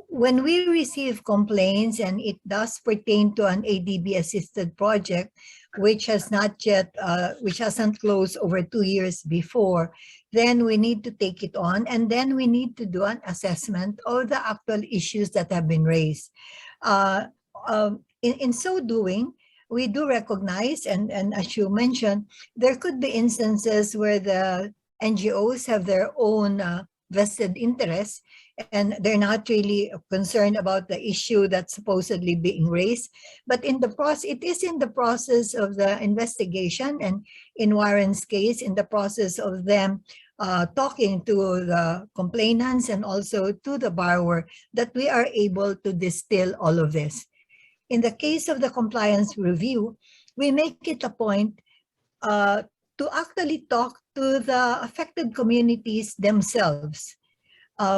E: When we receive complaints and it does pertain to an ADB assisted project, which has not yet, which hasn't closed over 2 years before, then we need to take it on, and then we need to do an assessment of the actual issues that have been raised. In so doing, we do recognize, and as you mentioned, there could be instances where the NGOs have their own vested interests and they're not really concerned about the issue that's supposedly being raised. But in the process, it is in the process of the investigation, and in Warren's case, in the process of them talking to the complainants and also to the borrower, that we are able to distill all of this. In the case of the compliance review, we make it a point to actually talk to the affected communities themselves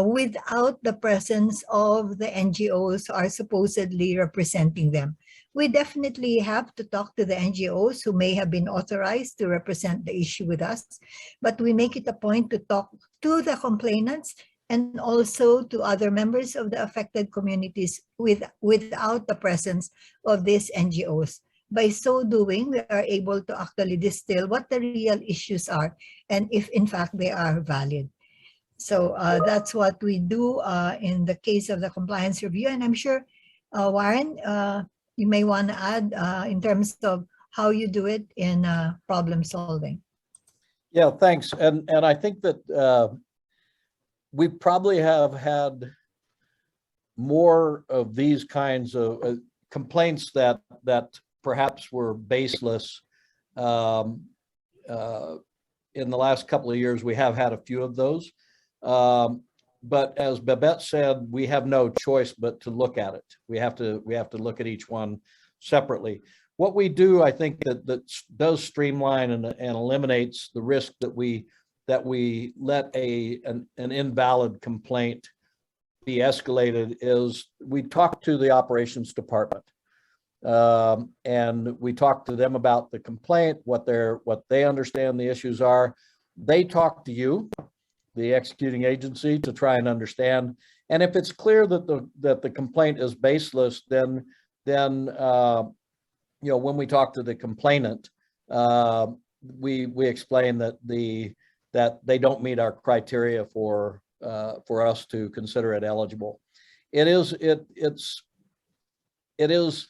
E: without the presence of the NGOs who are supposedly representing them. We definitely have to talk to the NGOs who may have been authorized to represent the issue with us, but we make it a point to talk to the complainants and also to other members of the affected communities without the presence of these NGOs. By so doing, we are able to actually distill what the real issues are and if in fact they are valid. So that's what we do in the case of the compliance review. And I'm sure, Warren, you may want to add in terms of how you do it in problem solving.
C: Yeah, thanks. And I think that we probably have had more of these kinds of complaints that perhaps were baseless. In the last couple of years, we have had a few of those. But as Babette said, we have no choice but to look at it. We have to look at each one separately. What we do, I think that does streamline and eliminates the risk that we let an invalid complaint be escalated, is we talk to the operations department. And we talk to them about the complaint, what they understand the issues are. They talk to you, the executing agency, to try and understand. And if it's clear that the complaint is baseless, then you know, when we talk to the complainant, we explain that they don't meet our criteria for us to consider it eligible. It is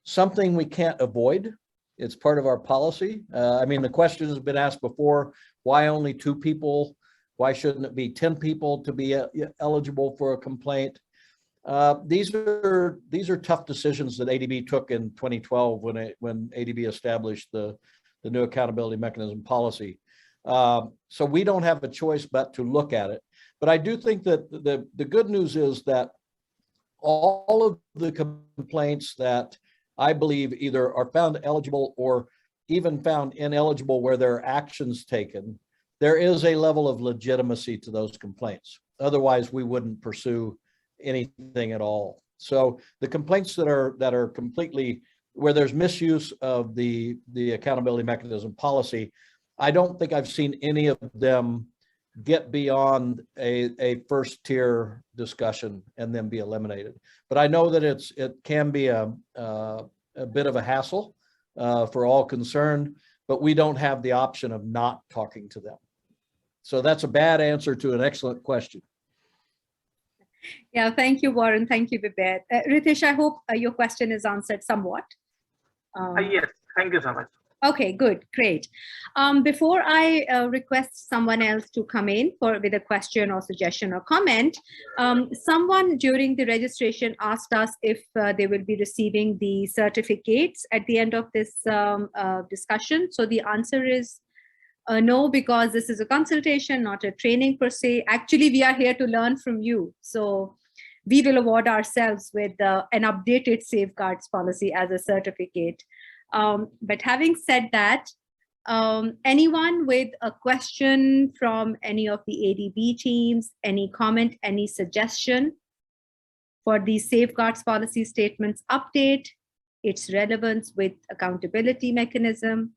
C: something we can't avoid. It's part of our policy. I mean, the question has been asked before, why only 2 people? Why shouldn't it be 10 people to be eligible for a complaint? These are tough decisions that ADB took in 2012 when ADB established the new accountability mechanism policy. So we don't have a choice but to look at it. But I do think that the good news is that all of the complaints that I believe either are found eligible or even found ineligible where there are actions taken, there is a level of legitimacy to those complaints. Otherwise, we wouldn't pursue anything at all. So the complaints that are completely where there's misuse of the accountability mechanism policy, I don't think I've seen any of them get beyond a first tier discussion and then be eliminated. But I know that it can be a bit of a hassle for all concerned, but we don't have the option of not talking to them. So that's a bad answer to an excellent question.
F: Yeah, thank you, Warren. Thank you, Babette. Ritesh, I hope your question is answered somewhat.
G: Yes, thank you so much.
F: Okay, good, great. Before I request someone else to come in with a question or suggestion or comment, someone during the registration asked us if they will be receiving the certificates at the end of this discussion. So the answer is no, because this is a consultation, not a training per se. Actually, we are here to learn from you. So we will award ourselves with an updated safeguards policy as a certificate. But having said that, anyone with a question from any of the ADB teams, any comment, any suggestion for the safeguards policy statements update, its relevance with accountability mechanism?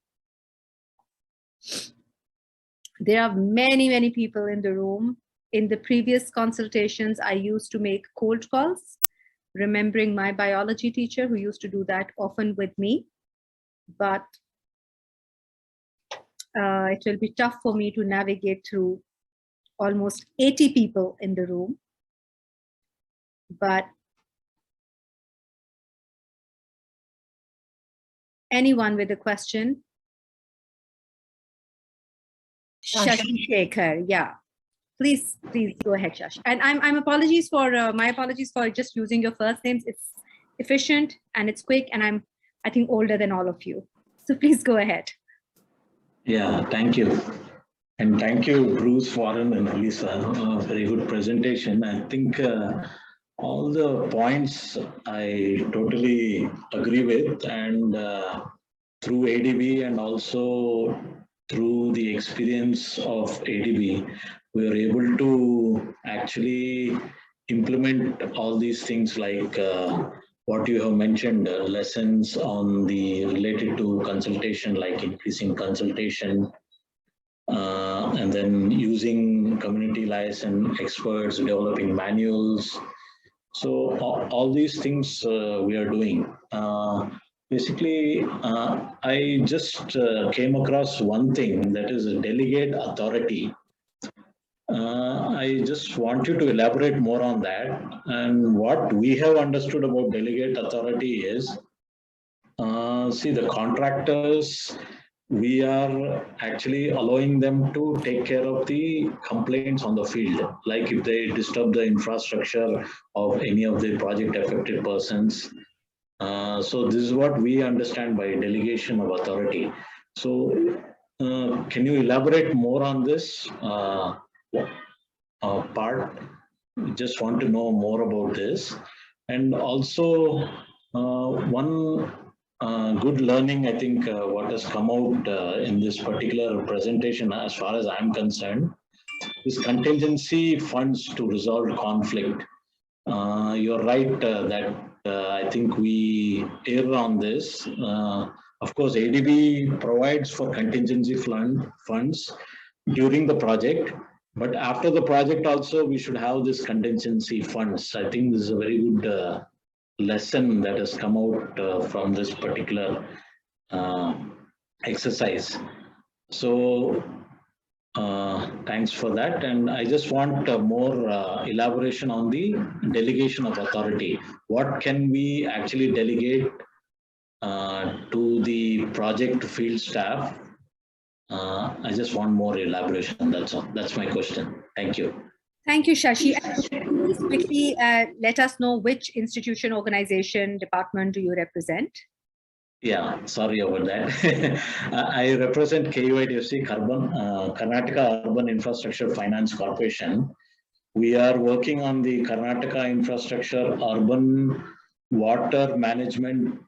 F: There are many, many people in the room. In the previous consultations, I used to make cold calls, remembering my biology teacher who used to do that often with me. But it will be tough for me to navigate through almost 80 people in the room. But anyone with a question? Shashi Shekhar, yeah. Please go ahead, Shashi. And I'm apologies for my apologies for just using your first names. It's efficient and it's quick, and I think older than all of you. So please go ahead.
H: Yeah, thank you. And thank you, Bruce, Warren, and Lisa. Very good presentation. I think all the points I totally agree with, and through ADB and also through the experience of ADB, we are able to actually implement all these things like what you have mentioned, lessons on the related to consultation, like increasing consultation, and then using community liaison experts, developing manuals. So all these things we are doing. Basically, I just came across one thing, that is delegate authority. I just want you to elaborate more on that. And what we have understood about delegate authority is, see, the contractors, we are actually allowing them to take care of the complaints on the field, like if they disturb the infrastructure of any of the project affected persons. So this is what we understand by delegation of authority. So can you elaborate more on this part? Just want to know more about this. And also one good learning, I think what has come out in this particular presentation, as far as I'm concerned, is contingency funds to resolve conflict. You're right that I think we err on this. Of course, ADB provides for contingency funds during the project, but after the project also we should have this contingency funds. I think this is a very good lesson that has come out from this particular exercise. So thanks for that. And I just want more elaboration on the delegation of authority. What can we actually delegate to the project field staff? I just want more elaboration. That's all. That's my question. Thank you.
F: Thank you, Shashi. Please quickly let us know which institution, organization, department do you represent?
H: Yeah, sorry about that. I represent KUITFC, Karnataka Urban Infrastructure Finance Corporation. We are working on the Karnataka Infrastructure Urban Water Management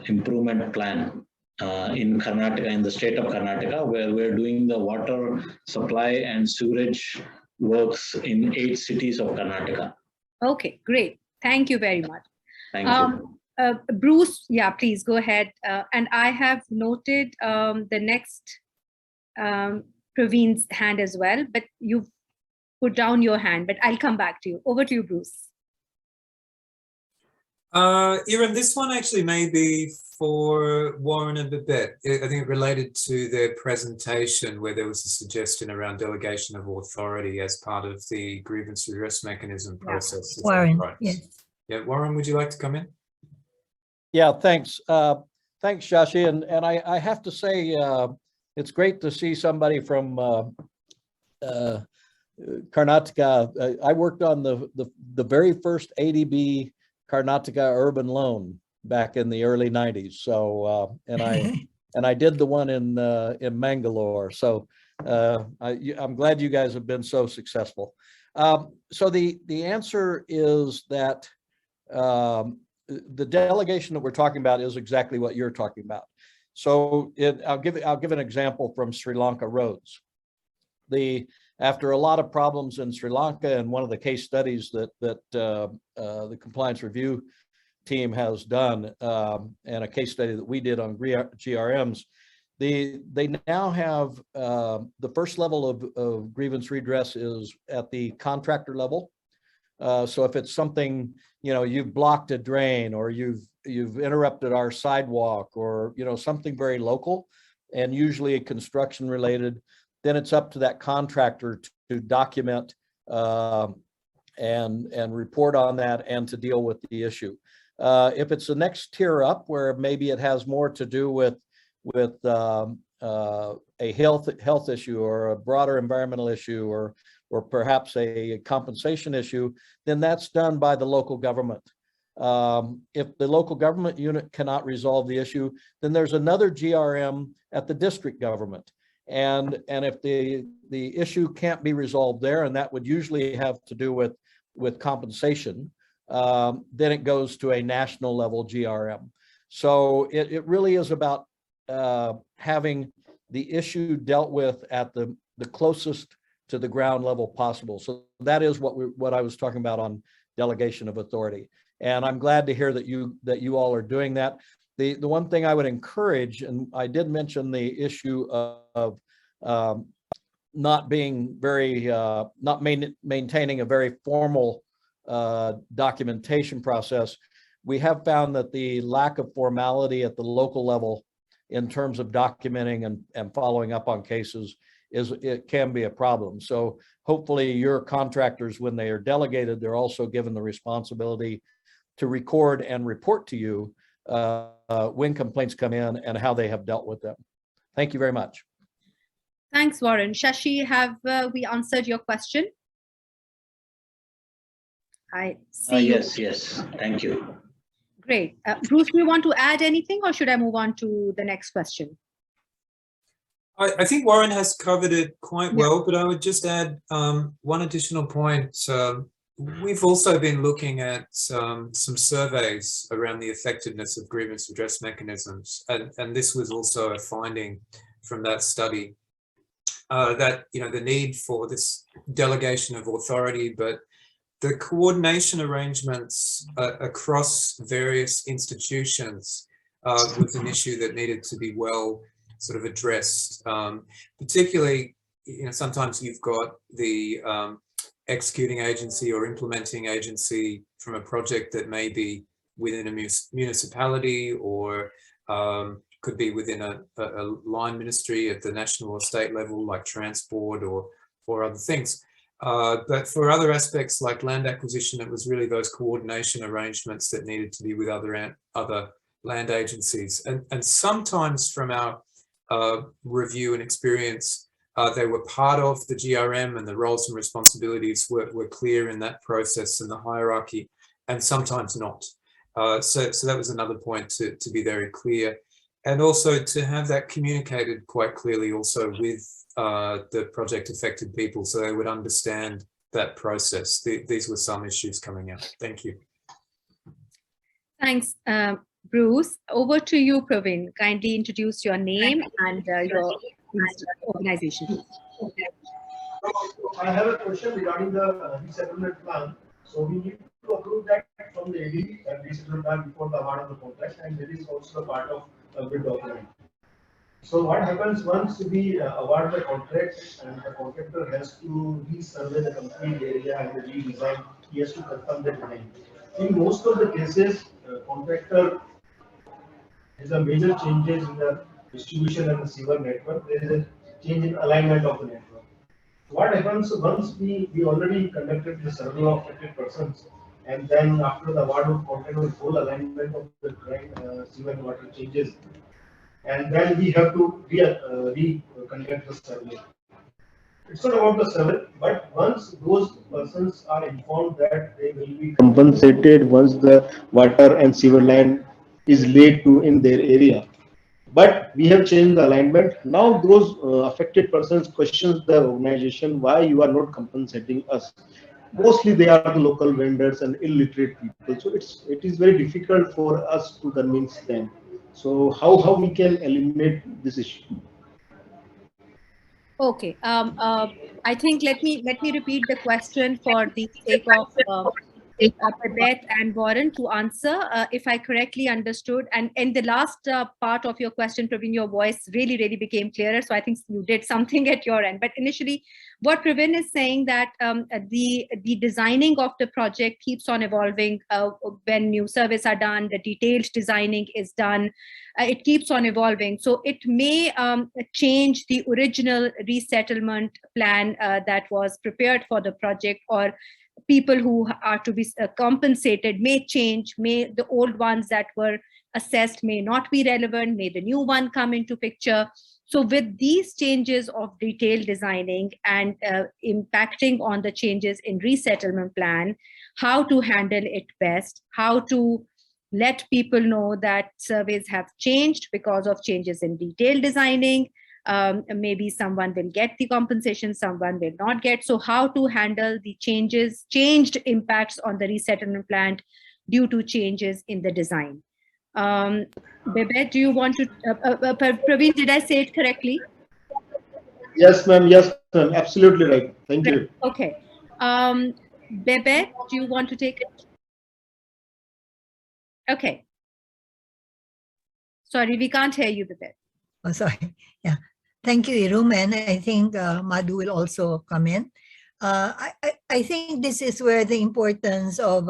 H: Improvement Plan in Karnataka, in the state of Karnataka, where we're doing the water supply and sewerage works in 8 cities of Karnataka.
F: Okay, great. Thank you very much.
H: Thank you.
F: Bruce, yeah, please go ahead. And I have noted the next Praveen's hand as well, but you've put down your hand, but I'll come back to you. Over to you, Bruce.
B: Iram, this one actually may be for Warren and Babette. I think it related to their presentation where there was a suggestion around delegation of authority as part of the grievance redress mechanism process.
E: Warren,
B: right?
E: yes.
B: Yeah, Warren, would you like to come in?
C: Yeah, thanks. Thanks, Shashi. And I have to say, it's great to see somebody from Karnataka. I worked on the very first ADB Karnataka urban loan back in the early 90s. So, and I did the one in Mangalore. So I'm glad you guys have been so successful. So the answer is that the delegation that we're talking about is exactly what you're talking about. So I'll give an example from Sri Lanka roads. After a lot of problems in Sri Lanka, and one of the case studies that the compliance review team has done, and a case study that we did on GRMs, they now have the first level of grievance redress is at the contractor level. So if it's something, you've blocked a drain, or you've interrupted our sidewalk, or something very local and usually construction related, then it's up to that contractor to document and report on that and to deal with the issue. If it's the next tier up, where maybe it has more to do with a health issue or a broader environmental issue, or or perhaps a compensation issue, then that's done by the local government. If the local government unit cannot resolve the issue, then there's another GRM at the district government. And if the issue can't be resolved there, and that would usually have to do with compensation, then it goes to a national level GRM. So it really is about having the issue dealt with at the closest to the ground level possible. So that is what I was talking about on delegation of authority. And I'm glad to hear that you all are doing that. The one thing I would encourage, and I did mention the issue of not being very, not maintaining a very formal documentation process. We have found that the lack of formality at the local level in terms of documenting and following up on cases it can be a problem. So hopefully your contractors, when they are delegated, they're also given the responsibility to record and report to you when complaints come in and how they have dealt with them. Thank you very much.
F: Thanks, Warren. Shashi, have we answered your question? I see.
H: Yes, thank you.
F: Great. Bruce, do you want to add anything, or should I move on to the next question?
B: I think Warren has covered it quite well, but I would just add one additional point. We've also been looking at some surveys around the effectiveness of grievance redress mechanisms, and this was also a finding from that study that the need for this delegation of authority, but the coordination arrangements across various institutions was an issue that needed to be well sort of addressed. Particularly, sometimes you've got the executing agency or implementing agency from a project that may be within a municipality, or could be within a line ministry at the national or state level, like transport or other things. But for other aspects like land acquisition, it was really those coordination arrangements that needed to be with other land agencies. And sometimes from our review and experience, they were part of the GRM, and the roles and responsibilities were clear in that process and the hierarchy, and sometimes not. So that was another point to be very clear, and also to have that communicated quite clearly also with the project affected people, so they would understand that process. These were some issues coming out. Thank you.
F: Thanks, Bruce. Over to you, Praveen. Kindly introduce your name and your organization.
I: I have a question regarding the resettlement plan. So we need to approve that from the AD and resettlement plan before the award of the contract, and that is also a part of a bid document. So what happens once we award the contract and the contractor has to resurvey the complete area and redesign, he has to confirm the design. In most of the cases, contractor has a major changes in the distribution and the sewer network. There is a change in alignment of the network. What happens once we already conducted the survey of affected persons, and then after the award of contract, the full alignment of the sewer and water changes, and then we have to reconduct the survey. It's not about the survey, but once those persons are informed that they will be compensated once the water and sewer line is laid to in their area, but we have changed the alignment. Now those affected persons questions the organization, why you are not compensating us. Mostly they are the local vendors and illiterate people, so it is very difficult for us to convince them. So how we can eliminate this issue?
F: Okay, I think let me repeat the question for the sake of Babette and Warren to answer, if I correctly understood. And in the last part of your question, Praveen, your voice really became clearer. So I think you did something at your end. But initially, what Praveen is saying that the designing of the project keeps on evolving when new surveys are done, the detailed designing is done. It keeps on evolving. So it may change the original resettlement plan that was prepared for the project, or people who are to be compensated may change, may the old ones that were assessed may not be relevant, may the new one come into picture. So with these changes of detailed designing and impacting on the changes in resettlement plan, how to handle it best, how to let people know that surveys have changed because of changes in detailed designing. Maybe someone will get the compensation, someone will not get. So how to handle the changed impacts on the resettlement plan due to changes in the design. Bebe, do you want to, Praveen, did I say it correctly?
I: Yes, ma'am. Yes, ma'am. Absolutely right. Thank you.
F: Okay. Bebe, do you want to take it? Okay. Sorry, we can't hear you, Bebe.
E: Oh, sorry. Yeah. Thank you, Irum. And I think Madhu will also come in. I think this is where the importance of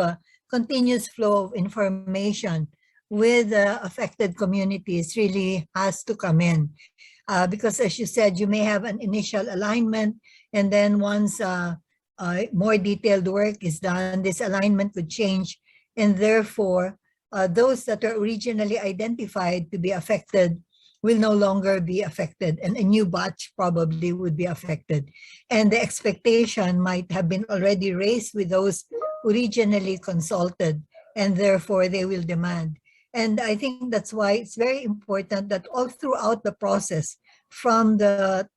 E: continuous flow of information with affected communities really has to come in. Because as you said, you may have an initial alignment, and then once more detailed work is done, this alignment could change, and therefore those that are originally identified to be affected will no longer be affected, and a new batch probably would be affected. And the expectation might have been already raised with those originally consulted, and therefore they will demand. And I think that's why it's very important that all throughout the process, from the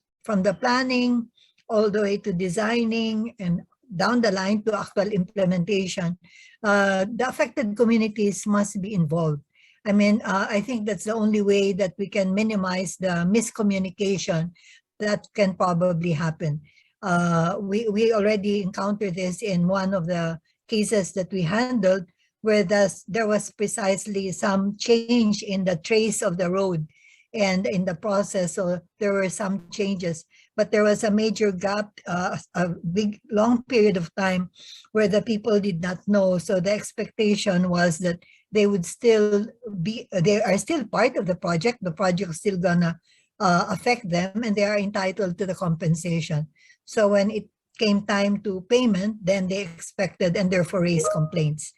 E: planning all the way to designing and down the line to actual implementation, the affected communities must be involved. I mean, I think that's the only way that we can minimize the miscommunication that can probably happen. We already encountered this in one of the cases that we handled, where there was precisely some change in the trace of the road, and in the process, so there were some changes, but there was a major gap, a big long period of time where the people did not know. So the expectation was that they would still be, they are still part of the project is still gonna affect them, and they are entitled to the compensation. So when it came time to payment, then they expected and therefore raised complaints.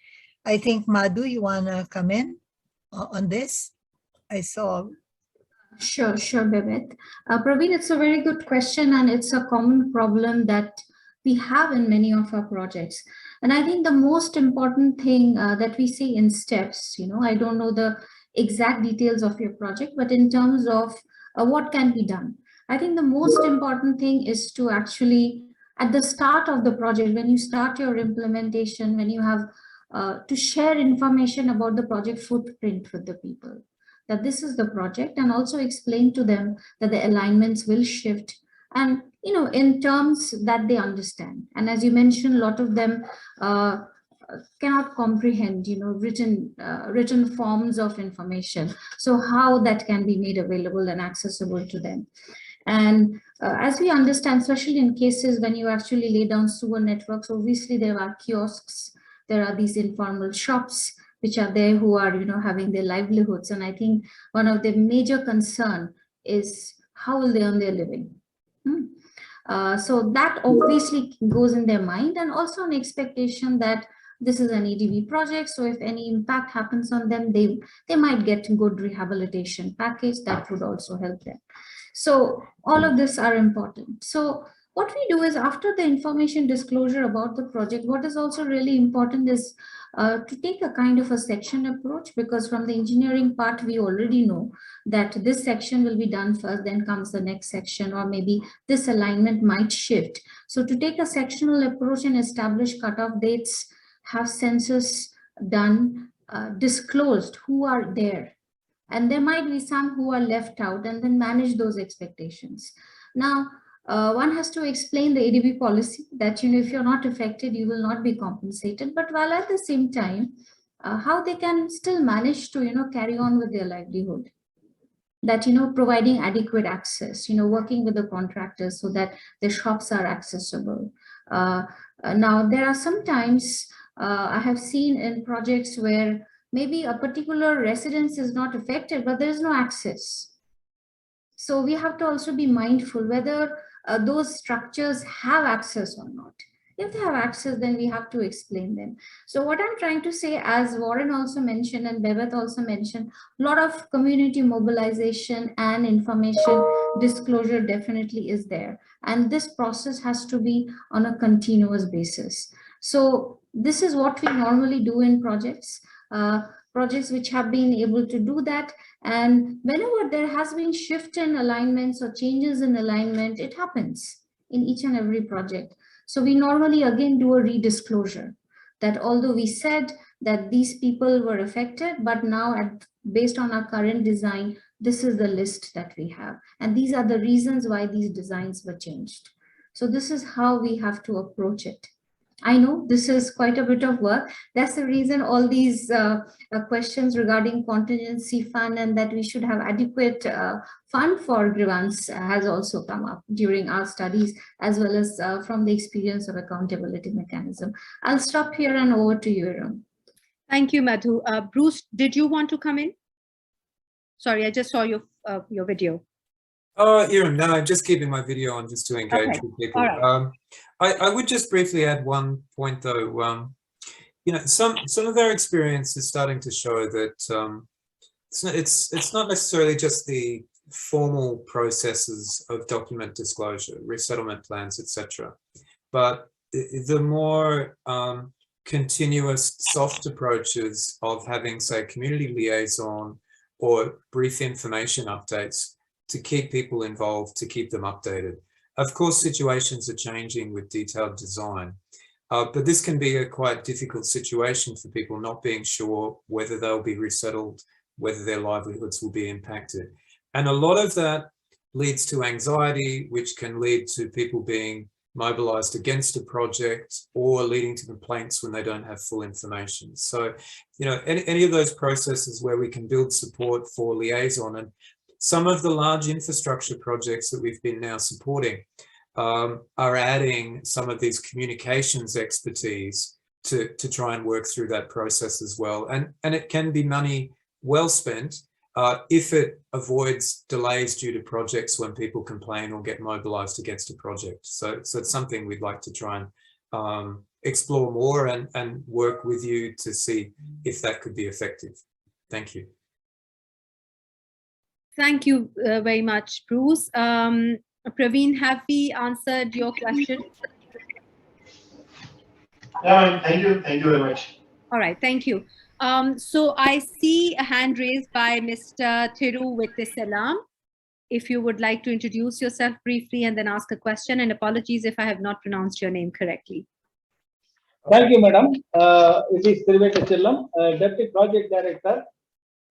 E: I think, Madhu, you wanna come in on this? I saw.
J: Sure, Bebet. Praveen, it's a very good question, and it's a common problem that we have in many of our projects. And I think the most important thing that we see in steps, I don't know the exact details of your project, but in terms of what can be done, I think the most important thing is to actually, at the start of the project, when you start your implementation, when you have to share information about the project footprint with the people, that this is the project, and also explain to them that the alignments will shift, and in terms that they understand. And as you mentioned, a lot of them cannot comprehend written forms of information, so how that can be made available and accessible to them. And as we understand, especially in cases when you actually lay down sewer networks, obviously there are kiosks, there are these informal shops which are there, who are having their livelihoods. And I think one of the major concern is how will they earn their living. So that obviously goes in their mind, and also an expectation that this is an EDB project, so if any impact happens on them, they might get a good rehabilitation package that would also help them. So all of this are important. So what we do is, after the information disclosure about the project, what is also really important is to take a kind of a section approach, because from the engineering part, we already know that this section will be done first, then comes the next section, or maybe this alignment might shift. So to take a sectional approach and establish cutoff dates, have census done, disclosed who are there, and there might be some who are left out, and then manage those expectations. Now, one has to explain the ADB policy that, if you're not affected, you will not be compensated, but while at the same time, how they can still manage to, carry on with their livelihood. That, providing adequate access, working with the contractors so that the shops are accessible. Now, there are sometimes I have seen in projects where maybe a particular residence is not affected, but there is no access. So we have to also be mindful whether those structures have access or not. If they have access, then we have to explain them. So what I'm trying to say, as Warren also mentioned and Bebeth also mentioned, a lot of community mobilization and information disclosure definitely is there. And this process has to be on a continuous basis. So this is what we normally do in projects. Projects which have been able to do that. And whenever there has been shift in alignments or changes in alignment, it happens in each and every project. So we normally again do a redisclosure that although we said that these people were affected, but now based on our current design, this is the list that we have. And these are the reasons why these designs were changed. So this is how we have to approach it. I know this is quite a bit of work. That's the reason all these questions regarding contingency fund and that we should have adequate fund for grievance has also come up during our studies, as well as from the experience of accountability mechanism. I'll stop here and over to you, Iram.
F: Thank you, Madhu. Bruce, did you want to come in? Sorry, I just saw your video.
B: Oh, Iram, no, I'm just keeping my video on just to engage with people.
F: All right.
B: I would just briefly add one point though. You know, some of our experience is starting to show that it's not necessarily just the formal processes of document disclosure, resettlement plans, etc., but the more continuous soft approaches of having, say, community liaison or brief information updates to keep people involved, to keep them updated. Of course, situations are changing with detailed design, but this can be a quite difficult situation for people not being sure whether they'll be resettled, whether their livelihoods will be impacted. And a lot of that leads to anxiety, which can lead to people being mobilized against a project or leading to complaints when they don't have full information. So, you know, any of those processes where we can build support for liaison, and some of the large infrastructure projects that we've been now supporting are adding some of these communications expertise to try and work through that process as well. And it can be money well spent if it avoids delays due to projects when people complain or get mobilized against a project. So it's something we'd like to try and explore more and work with you to see if that could be effective. Thank you.
F: Thank you very much, Bruce. Praveen, have we answered your question?
I: Yeah, thank you very much.
F: All right, thank you. So I see a hand raised by Mr. Thiruvettisalam. If you would like to introduce yourself briefly and then ask a question, and apologies if I have not pronounced your name correctly.
K: Thank you, madam. It is Thiruvettisalam, Deputy Project Director,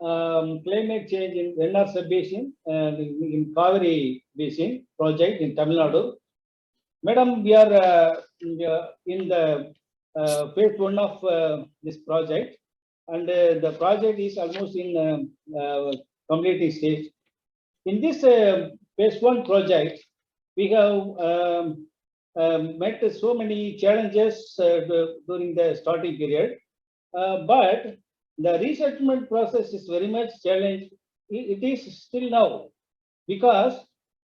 K: Climate Change in NR Sub-Basin in Kaveri Basin project in Tamil Nadu. Madam, we are in the phase 1 of this project, and the project is almost in completing stage. In this phase 1 project, we have met so many challenges during the starting period, but the resettlement process is very much challenged. It is still now, because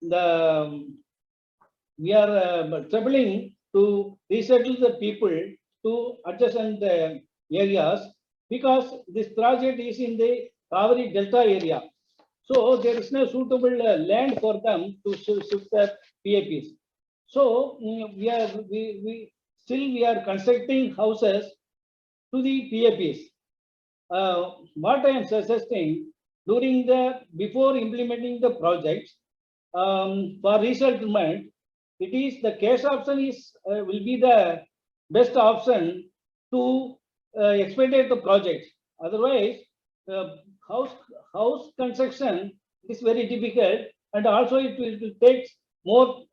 K: we are troubling to resettle the people to adjacent areas, because this project is in the Kaveri Delta area. So there is no suitable land for them to shift the PAPs. So we are constructing houses to the PAPs. What I am suggesting, before implementing the project for resettlement, it is the cash option will be the best option to expedite the project. Otherwise, house construction is very difficult, and also it will take more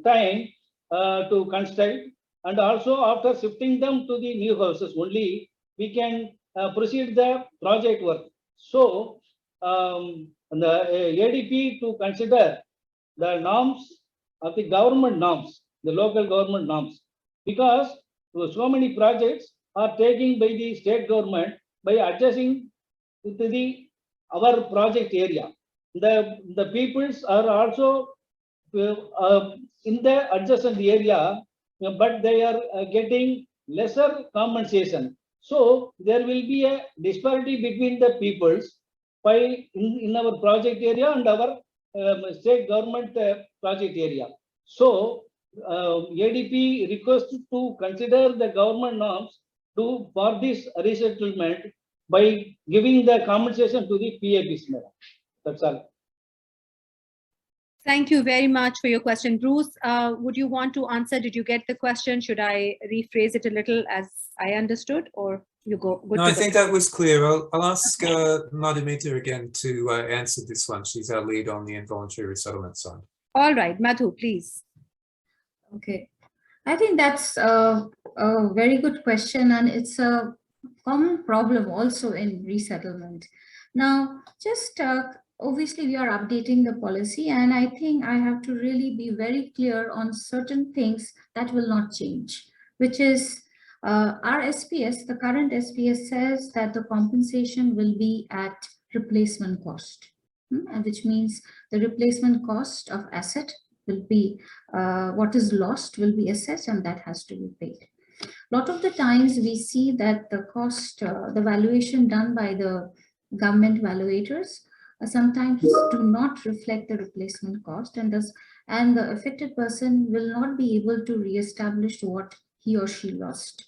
K: time to construct, and also after shifting them to the new houses only we can proceed the project work. So the ADP to consider the norms of the government norms, the local government norms, because so many projects are taken by the state government by adjusting to our project area. The peoples are also in the adjacent area but they are getting lesser compensation. So there will be a disparity between the peoples in our project area and our state government project area. So ADP requests to consider the government norms for this resettlement by giving the compensation to the PAPs, madam. That's all.
F: Thank you very much for your question. Bruce, would you want to answer? Did you get the question? Should I rephrase it a little as I understood, or you go?
B: No, I think that was clear. I'll ask Madhumita again to answer this one. She's our lead on the involuntary resettlement side.
F: All right, Madhu, please.
J: Okay, I think that's a very good question, and it's a common problem also in resettlement. Now, just obviously we are updating the policy, and I think I have to really be very clear on certain things that will not change, which is our SPS, the current SPS says that the compensation will be at replacement cost, which means the replacement cost of asset will be what is lost will be assessed, and that has to be paid. A lot of the times we see that the cost, the valuation done by the government valuators sometimes do not reflect the replacement cost, and the affected person will not be able to reestablish what he or she lost.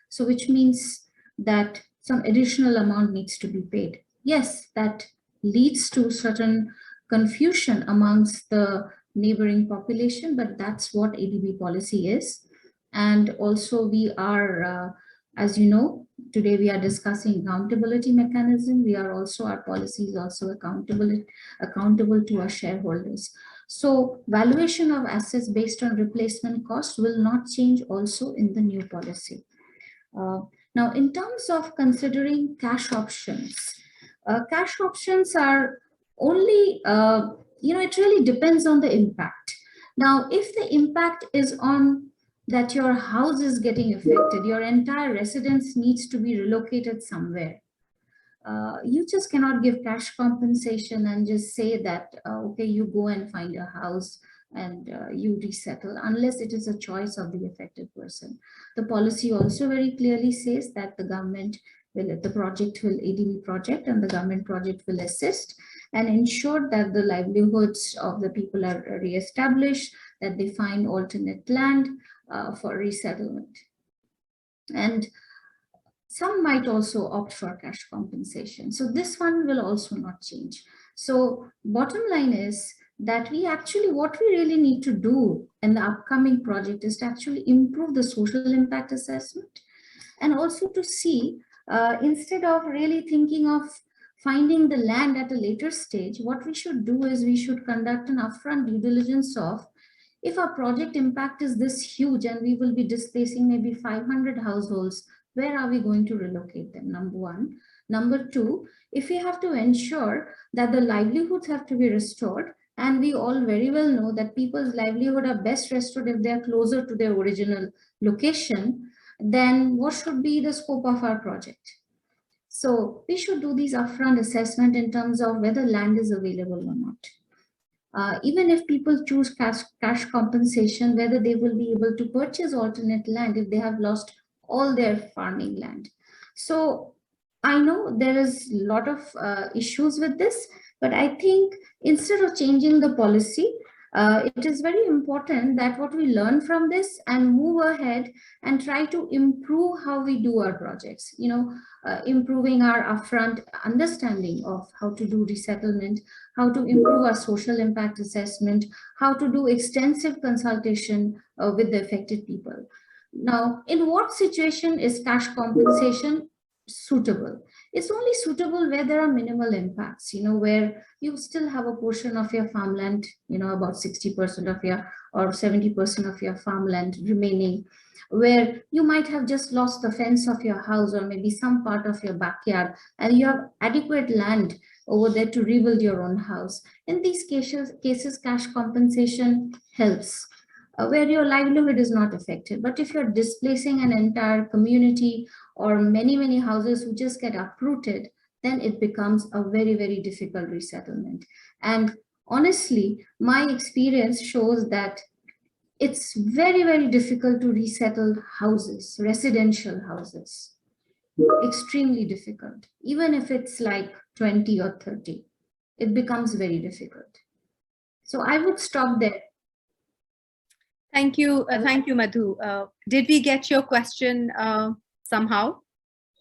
J: So which means that some additional amount needs to be paid. Yes, that leads to certain confusion amongst the neighboring population, but that's what ADB policy is. And also we are, as you know, today we are discussing accountability mechanism. We are also, our policy is also accountable to our shareholders. So valuation of assets based on replacement cost will not change also in the new policy. Now, in terms of considering cash options are only, it really depends on the impact. Now, if the impact is on that your house is getting affected, your entire residence needs to be relocated somewhere, you just cannot give cash compensation and just say that, okay, you go and find a house and you resettle, unless it is a choice of the affected person. The policy also very clearly says that the government will, the project will, ADB project and the government project will assist and ensure that the livelihoods of the people are re-established, that they find alternate land for resettlement. And some might also opt for cash compensation. So this one will also not change. So bottom line is that we actually, what we really need to do in the upcoming project is to actually improve the social impact assessment, and also to see, instead of really thinking of finding the land at a later stage, what we should do is we should conduct an upfront due diligence of, if our project impact is this huge and we will be displacing maybe 500 households, where are we going to relocate them? Number one. Number two, if we have to ensure that the livelihoods have to be restored, and we all very well know that people's livelihood are best restored if they are closer to their original location, then what should be the scope of our project? So we should do these upfront assessment in terms of whether land is available or not. Even if people choose cash compensation, whether they will be able to purchase alternate land if they have lost all their farming land. So I know there is a lot of issues with this, but I think instead of changing the policy, it is very important that what we learn from this and move ahead and try to improve how we do our projects, improving our upfront understanding of how to do resettlement, how to improve our social impact assessment, how to do extensive consultation with the affected people. Now, in what situation is cash compensation suitable? It's only suitable where there are minimal impacts, where you still have a portion of your farmland, about 60% of your or 70% of your farmland remaining, where you might have just lost the fence of your house or maybe some part of your backyard, and you have adequate land over there to rebuild your own house. In these cases, cash compensation helps. Where your livelihood is not affected. But if you're displacing an entire community or many houses who just get uprooted, then it becomes a very, very difficult resettlement. And honestly, my experience shows that it's very, very difficult to resettle houses, residential houses. Extremely difficult. Even if it's like 20 or 30, it becomes very difficult. So I would stop there.
F: Thank you, Madhu. Did we get your question somehow?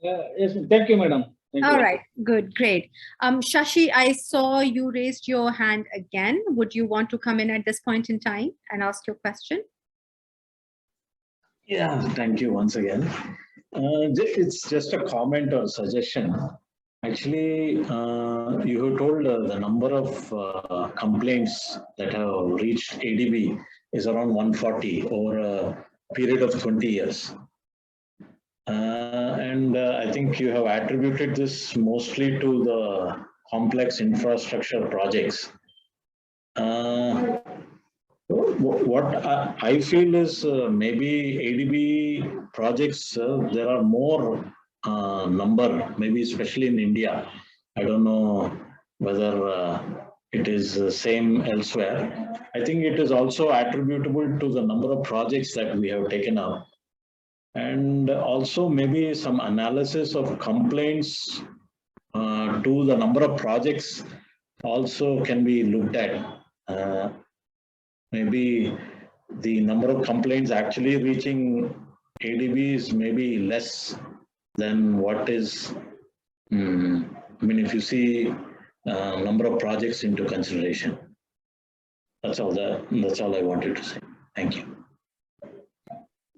K: Yes, thank you, madam. Thank you.
F: All right, good, great. Shashi, I saw you raised your hand again. Would you want to come in at this point in time and ask your question?
H: Yeah, thank you once again. It's just a comment or suggestion. Actually, you have told the number of complaints that have reached ADB is around 140 over a period of 20 years. I think you have attributed this mostly to the complex infrastructure projects. What I feel is maybe ADB projects, there are more number, maybe especially in India. I don't know whether it is the same elsewhere. I think it is also attributable to the number of projects that we have taken up. And also maybe some analysis of complaints to the number of projects also can be looked at. Maybe the number of complaints actually reaching ADB is maybe less than what is, I mean, if you see number of projects into consideration. That's all I wanted to say. Thank you.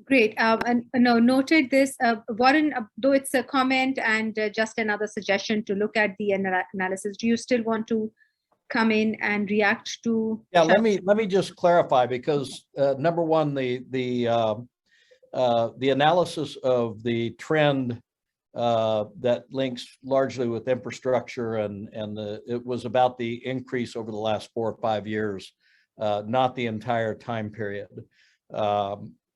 F: Great. And no, noted this. Warren, though it's a comment and just another suggestion to look at the analysis, do you still want to come in and react to?
C: Yeah, let me just clarify, because number one, the analysis of the trend that links largely with infrastructure and it was about the increase over the last 4 or 5 years, not the entire time period.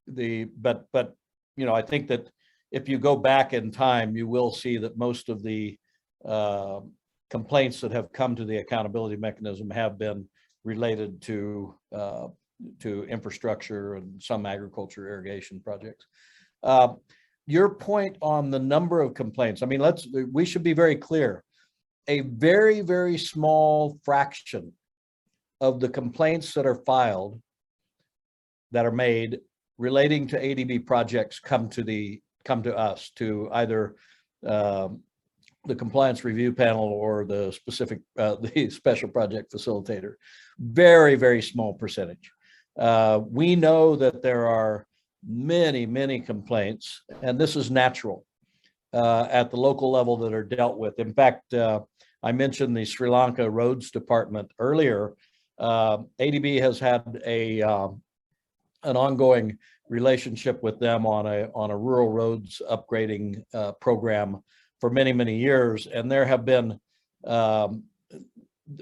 C: But you know, I think that if you go back in time, you will see that most of the complaints that have come to the accountability mechanism have been related to infrastructure and some agriculture irrigation projects. Your point on the number of complaints, I mean, we should be very clear. A very, very small fraction of the complaints that are filed, that are made relating to ADB projects come to us, to either the compliance review panel or the specific, the special project facilitator. Very, very small percentage. We know that there are many, many complaints, and this is natural at the local level that are dealt with. In fact, I mentioned the Sri Lanka Roads Department earlier. ADB has had an ongoing relationship with them on a rural roads upgrading program for many, many years, and there have been, and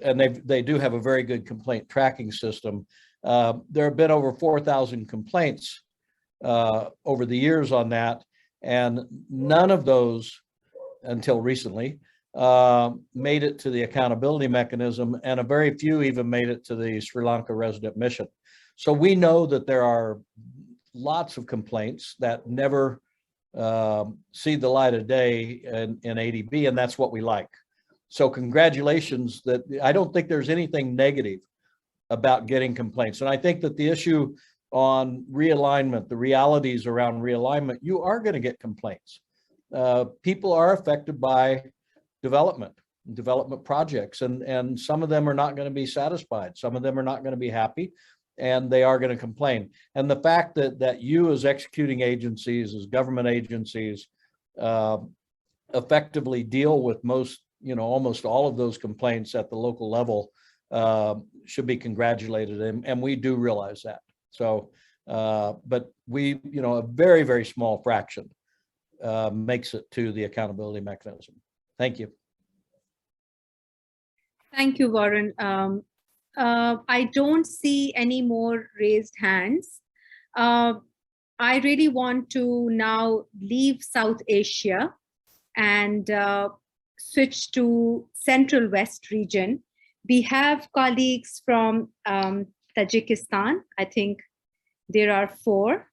C: they do have a very good complaint tracking system. There have been over 4,000 complaints over the years on that, and none of those, until recently, made it to the accountability mechanism, and a very few even made it to the Sri Lanka resident mission. So we know that there are lots of complaints that never see the light of day in ADB, and that's what we like. So congratulations. That I don't think there's anything negative about getting complaints. And I think that the issue on realignment, the realities around realignment, you are going to get complaints. People are affected by development projects, and some of them are not going to be satisfied. Some of them are not going to be happy, and they are going to complain. And the fact that you as executing agencies, as government agencies, effectively deal with most, almost all of those complaints at the local level should be congratulated, and we do realize that. So, but we, a very, very small fraction makes it to the accountability mechanism. Thank you.
F: Thank you, Warren. I don't see any more raised hands. I really want to now leave South Asia and switch to Central West region. We have colleagues from Tajikistan. I think There are 4.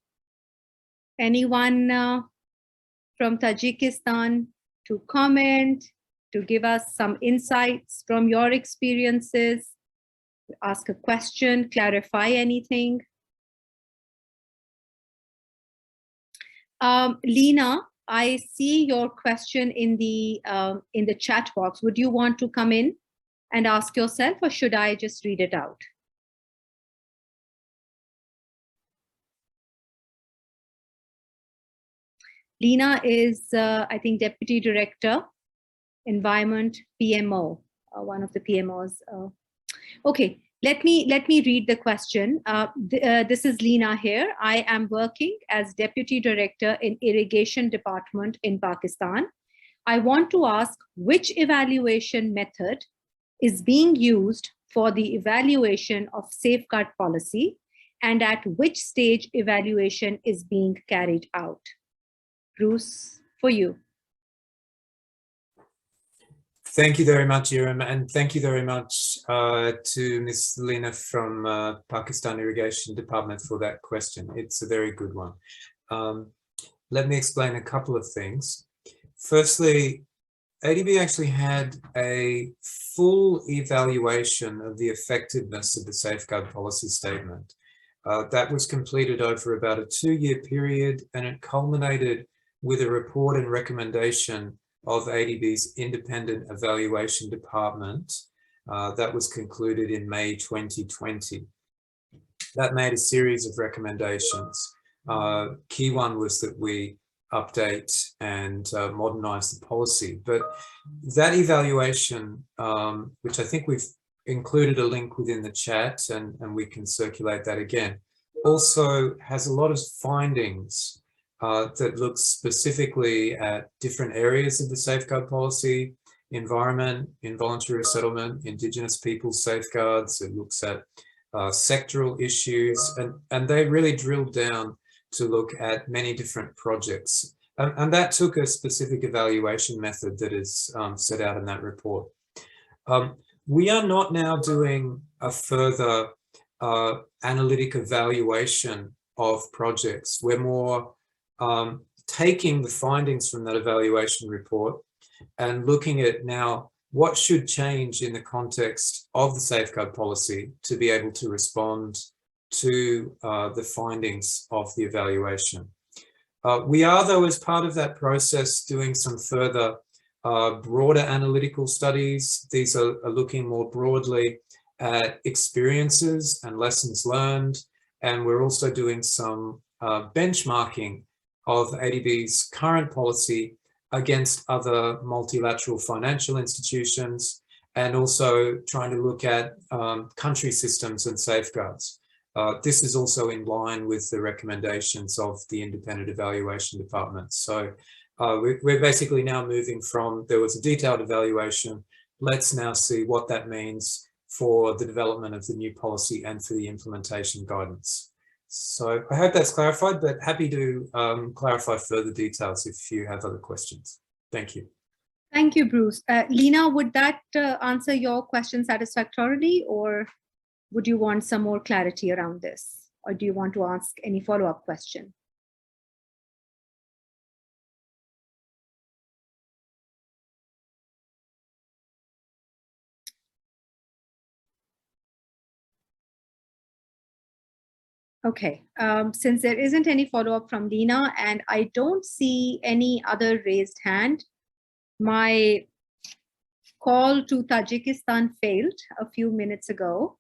F: Anyone from Tajikistan to comment, to give us some insights from your experiences, ask a question, clarify anything? Lena, I see your question in the chat box. Would you want to come in and ask yourself, or should I just read it out? Lena is, I think, Deputy Director, Environment, PMO, one of the PMOs. Okay, let me read the question. This is Lena here. I am working as Deputy Director in Irrigation Department in Pakistan. I want to ask which evaluation method is being used for the evaluation of safeguard policy, and at which stage evaluation is being carried out. Bruce, for you.
B: Thank you very much, Iram, and thank you very much to Ms. Lena from Pakistan Irrigation Department for that question. It's a very good one. Let me explain a couple of things. Firstly, ADB actually had a full evaluation of the effectiveness of the safeguard policy statement. That was completed over about a 2-year period, and it culminated with a report and recommendation of ADB's independent evaluation department that was concluded in May 2020. That made a series of recommendations. Key one was that we update and modernize the policy. But that evaluation, which I think we've included a link within the chat, and we can circulate that again, also has a lot of findings that looks specifically at different areas of the safeguard policy: environment, involuntary resettlement, Indigenous peoples safeguards. It looks at sectoral issues, and they really drilled down to look at many different projects. And that took a specific evaluation method that is set out in that report. We are not now doing a further analytic evaluation of projects. We're more taking the findings from that evaluation report and looking at now what should change in the context of the safeguard policy to be able to respond to the findings of the evaluation. We are, though, as part of that process, doing some further broader analytical studies. These are looking more broadly at experiences and lessons learned, and we're also doing some benchmarking of ADB's current policy against other multilateral financial institutions, and also trying to look at country systems and safeguards. This is also in line with the recommendations of the independent evaluation department. So we're basically now moving from, there was a detailed evaluation, let's now see what that means for the development of the new policy and for the implementation guidance. So I hope that's clarified, but happy to clarify further details if you have other questions. Thank you.
F: Thank you, Bruce. Lena, would that answer your question satisfactorily, or would you want some more clarity around this? Or do you want to ask any follow-up question? Okay, since there isn't any follow-up from Lena and I don't see any other raised hand, my call to Tajikistan failed a few minutes ago.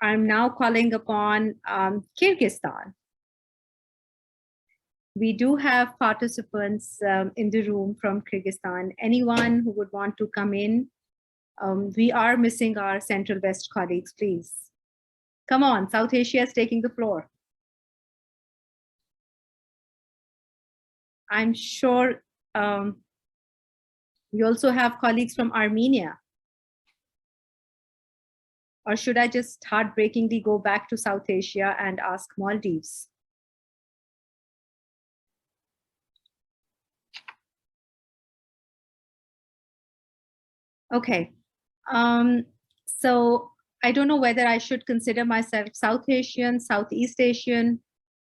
F: I'm now calling upon Kyrgyzstan. We do have participants in the room from Kyrgyzstan. Anyone who would want to come in? We are missing our Central West colleagues, please. Come on, South Asia is taking the floor. I'm sure we also have colleagues from Armenia. Or should I just heartbreakingly go back to South Asia and ask Maldives? Okay, so I don't know whether I should consider myself South Asian, Southeast Asian,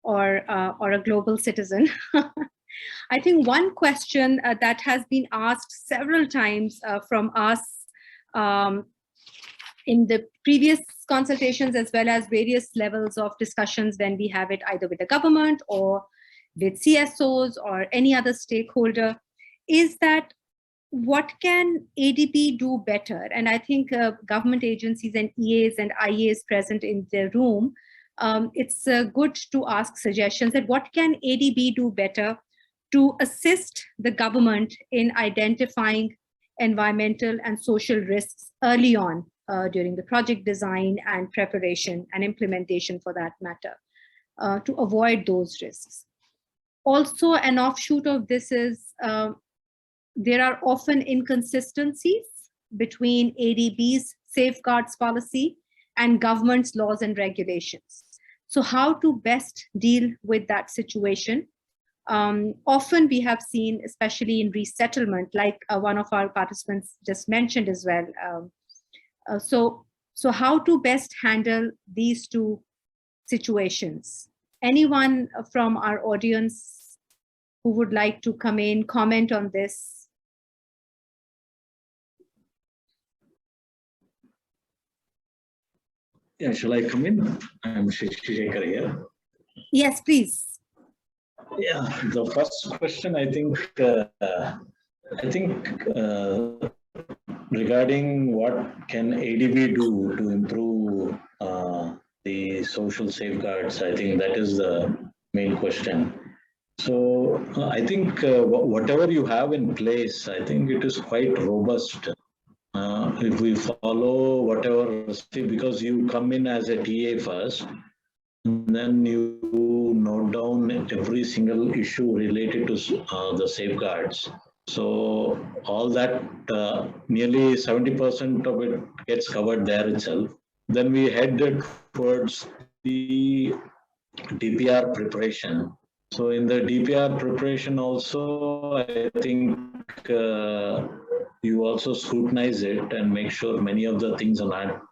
F: or a global citizen. I think one question that has been asked several times from us in the previous consultations, as well as various levels of discussions when we have it either with the government or with CSOs or any other stakeholder, is that what can ADB do better? And I think government agencies and EAs and IAs present in the room, it's good to ask suggestions that what can ADB do better to assist the government in identifying environmental and social risks early on during the project design and preparation and implementation for that matter, to avoid those risks. Also, an offshoot of this is there are often inconsistencies between ADB's safeguards policy and government's laws and regulations. So how to best deal with that situation? Often we have seen, especially in resettlement, like one of our participants just mentioned as well. So how to best handle these two situations? Anyone from our audience who would like to come in, comment on this?
H: Yeah, shall I come in? I'm Shishikar here.
F: Yes, please.
H: Yeah, the first question, I think regarding what can ADB do to improve the social safeguards, I think that is the main question. So I think whatever you have in place, I think it is quite robust. If we follow whatever, because you come in as a TA first, and then you note down every single issue related to the safeguards. So all that, nearly 70% of it gets covered there itself. Then we headed towards the DPR preparation. So in the DPR preparation also, I think you also scrutinize it and make sure many of the things are not,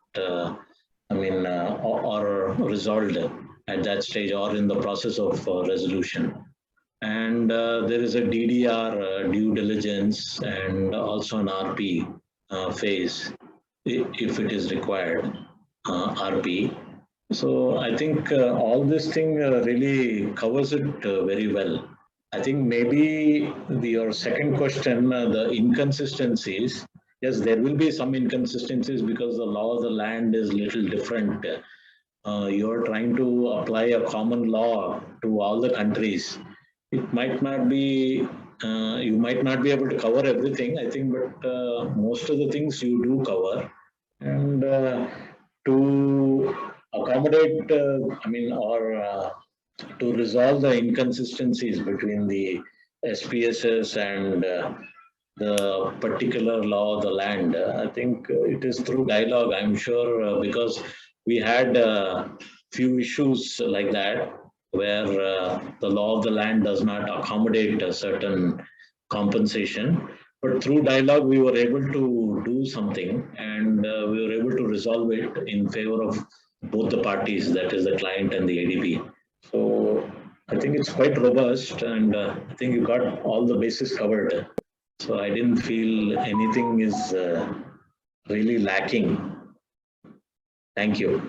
H: or resolved at that stage or in the process of resolution. And there is a DDR, due diligence, and also an RP phase, if it is required, RP. So I think all this thing really covers it very well. I think maybe your second question, the inconsistencies, yes, there will be some inconsistencies because the law of the land is little different. You're trying to apply a common law to all the countries. It might not be, you might not be able to cover everything, I think, but most of the things you do cover. And to accommodate, to resolve the inconsistencies between the SPSS and the particular law of the land, I think it is through dialogue, I'm sure, because we had a few issues like that where the law of the land does not accommodate a certain compensation. But through dialogue, we were able to do something, and we were able to resolve it in favor of both the parties, that is the client and the ADB. So I think it's quite robust, and I think you got all the bases covered. So I didn't feel anything is really lacking. Thank you.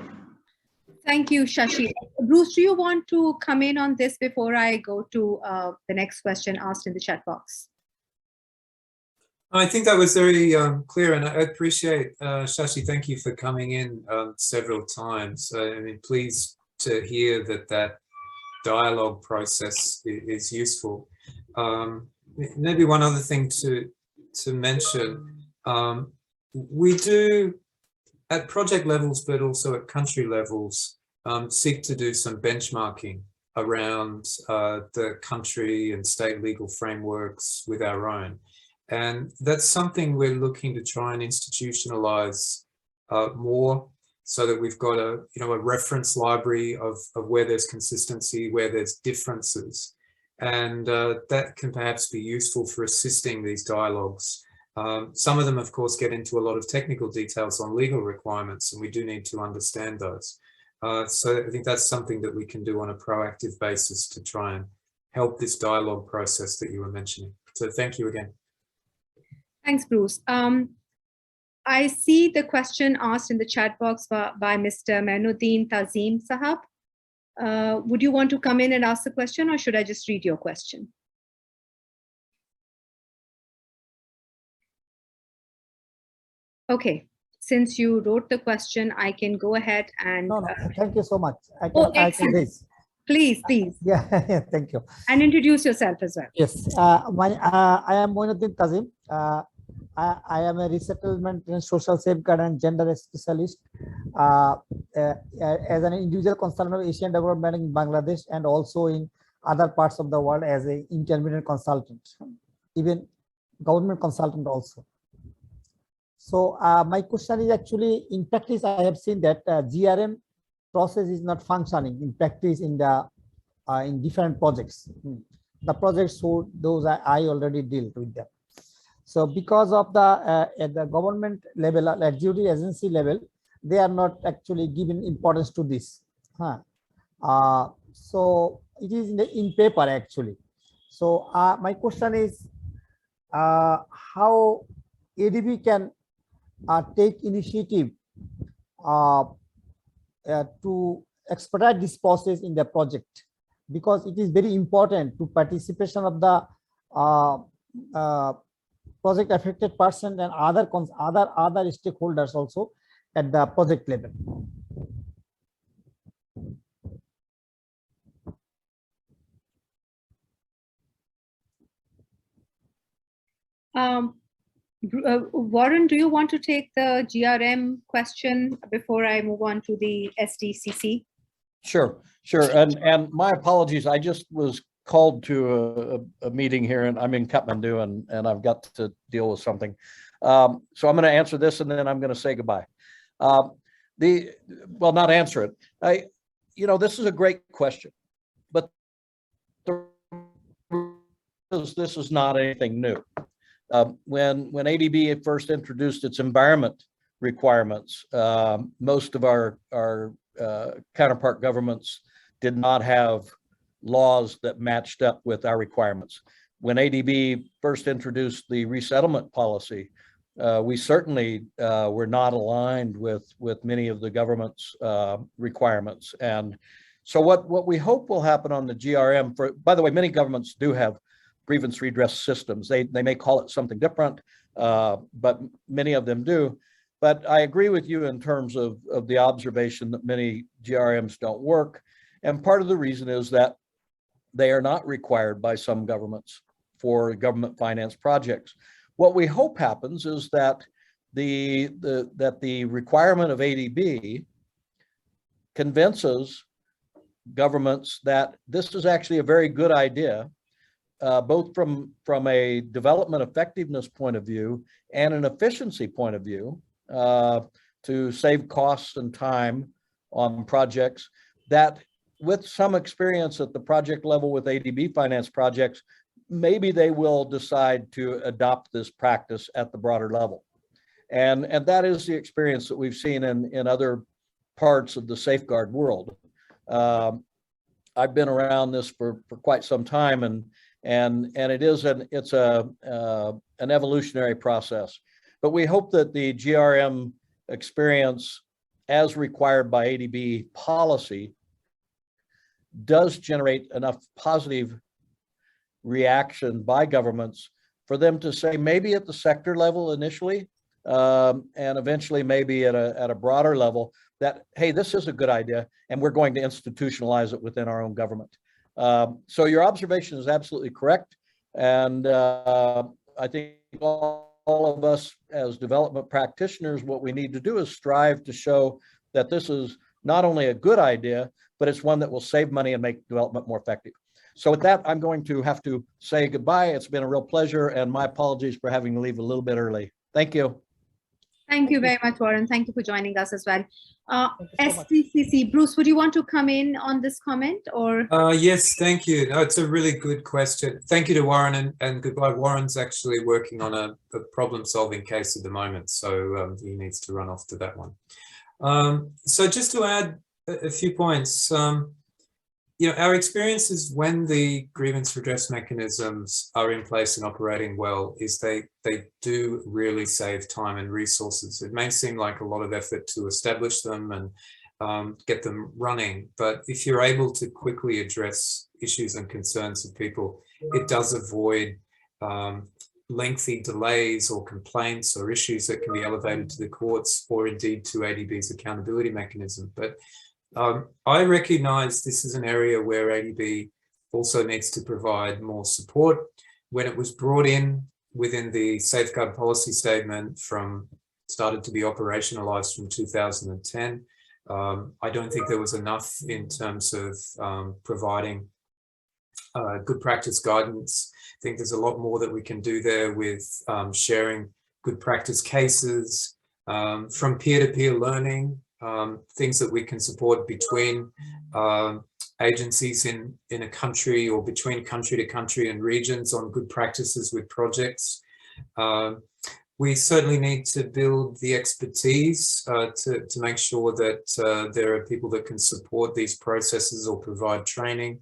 F: Thank you, Shashi. Bruce, do you want to come in on this before I go to the next question asked in the chat box?
B: I think that was very clear, and I appreciate, Shashi, thank you for coming in several times. I mean, pleased to hear that dialogue process is useful. Maybe one other thing to mention, we do at project levels, but also at country levels, seek to do some benchmarking around the country and state legal frameworks with our own. And that's something we're looking to try and institutionalize more, so that we've got a reference library of where there's consistency, where there's differences. And that can perhaps be useful for assisting these dialogues Some of them, of course, get into a lot of technical details on legal requirements, and we do need to understand those. So I think that's something that we can do on a proactive basis to try and help this dialogue process that you were mentioning. So thank you again.
F: Thanks, Bruce. I see the question asked in the chat box by Mr. Mainuddin Tazim Sahab. Would you want to come in and ask the question, or should I just read your question? Okay, since you wrote the question, I can go ahead and...
L: No, thank you so much. I can raise.
F: Please, please.
L: Yeah, thank you.
F: And introduce yourself as well.
L: Yes, I am Mainuddin Tazim. I am a resettlement and social safeguard and gender specialist as an individual consultant of Asian development in Bangladesh and also in other parts of the world as an intermediate consultant, even government consultant also. So my question is actually, in practice, I have seen that GRM process is not functioning in practice in the in different projects. The projects, so those I already deal with them. So because of the at the government level, executive agency level, they are not actually giving importance to this. So it is in paper actually. So my question is how ADB can take initiative to expedite this process in the project, because it is very important to participation of the project affected person and other stakeholders also at the project level.
F: Warren, do you want to take the GRM question before I move on to the SDCC?
C: Sure. And my apologies. I just was called to a meeting here, and I'm in Kathmandu, and I've got to deal with something. So I'm going to answer this, and then I'm going to say goodbye. Well, not answer it. This is a great question, but this is not anything new. When ADB first introduced its environment requirements, most of our counterpart governments did not have laws that matched up with our requirements. When ADB first introduced the resettlement policy, we certainly were not aligned with many of the government's requirements. And so what we hope will happen on the GRM, by the way, many governments do have grievance redress systems. They may call it something different, but many of them do. But I agree with you in terms of the observation that many GRMs don't work. And part of the reason is that they are not required by some governments for government finance projects. What we hope happens is that the requirement of ADB convinces governments that this is actually a very good idea, both from a development effectiveness point of view and an efficiency point of view, to save costs and time on projects, that with some experience at the project level with ADB finance projects, maybe they will decide to adopt this practice at the broader level. And that is the experience that we've seen in other parts of the safeguard world. I've been around this for quite some time, and it's an evolutionary process. But we hope that the GRM experience, as required by ADB policy, does generate enough positive reaction by governments for them to say, maybe at the sector level initially, and eventually maybe at a broader level, that, hey, this is a good idea, and we're going to institutionalize it within our own government. So your observation is absolutely correct. And I think all of us as development practitioners, what we need to do is strive to show that this is not only a good idea, but it's one that will save money and make development more effective. So with that, I'm going to have to say goodbye. It's been a real pleasure, and my apologies for having to leave a little bit early. Thank you.
F: Thank you very much, Warren. Thank you for joining us as well.
L: Thank you so much.
F: SPCC, Bruce, would you want to come in on this comment or?
B: Yes, thank you. No, it's a really good question. Thank you to Warren and goodbye. Warren's actually working on a problem-solving case at the moment, so he needs to run off to that one. So just to add a few points, you know, our experience is when the grievance redress mechanisms are in place and operating well, is they do really save time and resources. It may seem like a lot of effort to establish them and get them running, but if you're able to quickly address issues and concerns of people, it does avoid lengthy delays or complaints or issues that can be elevated to the courts or indeed to ADB's accountability mechanism. But I recognize this is an area where ADB also needs to provide more support. When it was brought in within the safeguard policy statement started to be operationalized from 2010, I don't think there was enough in terms of providing good practice guidance. I think there's a lot more that we can do there with sharing good practice cases, from peer-to-peer learning, things that we can support between agencies in a country or between country to country and regions on good practices with projects. We certainly need to build the expertise to make sure that there are people that can support these processes or provide training.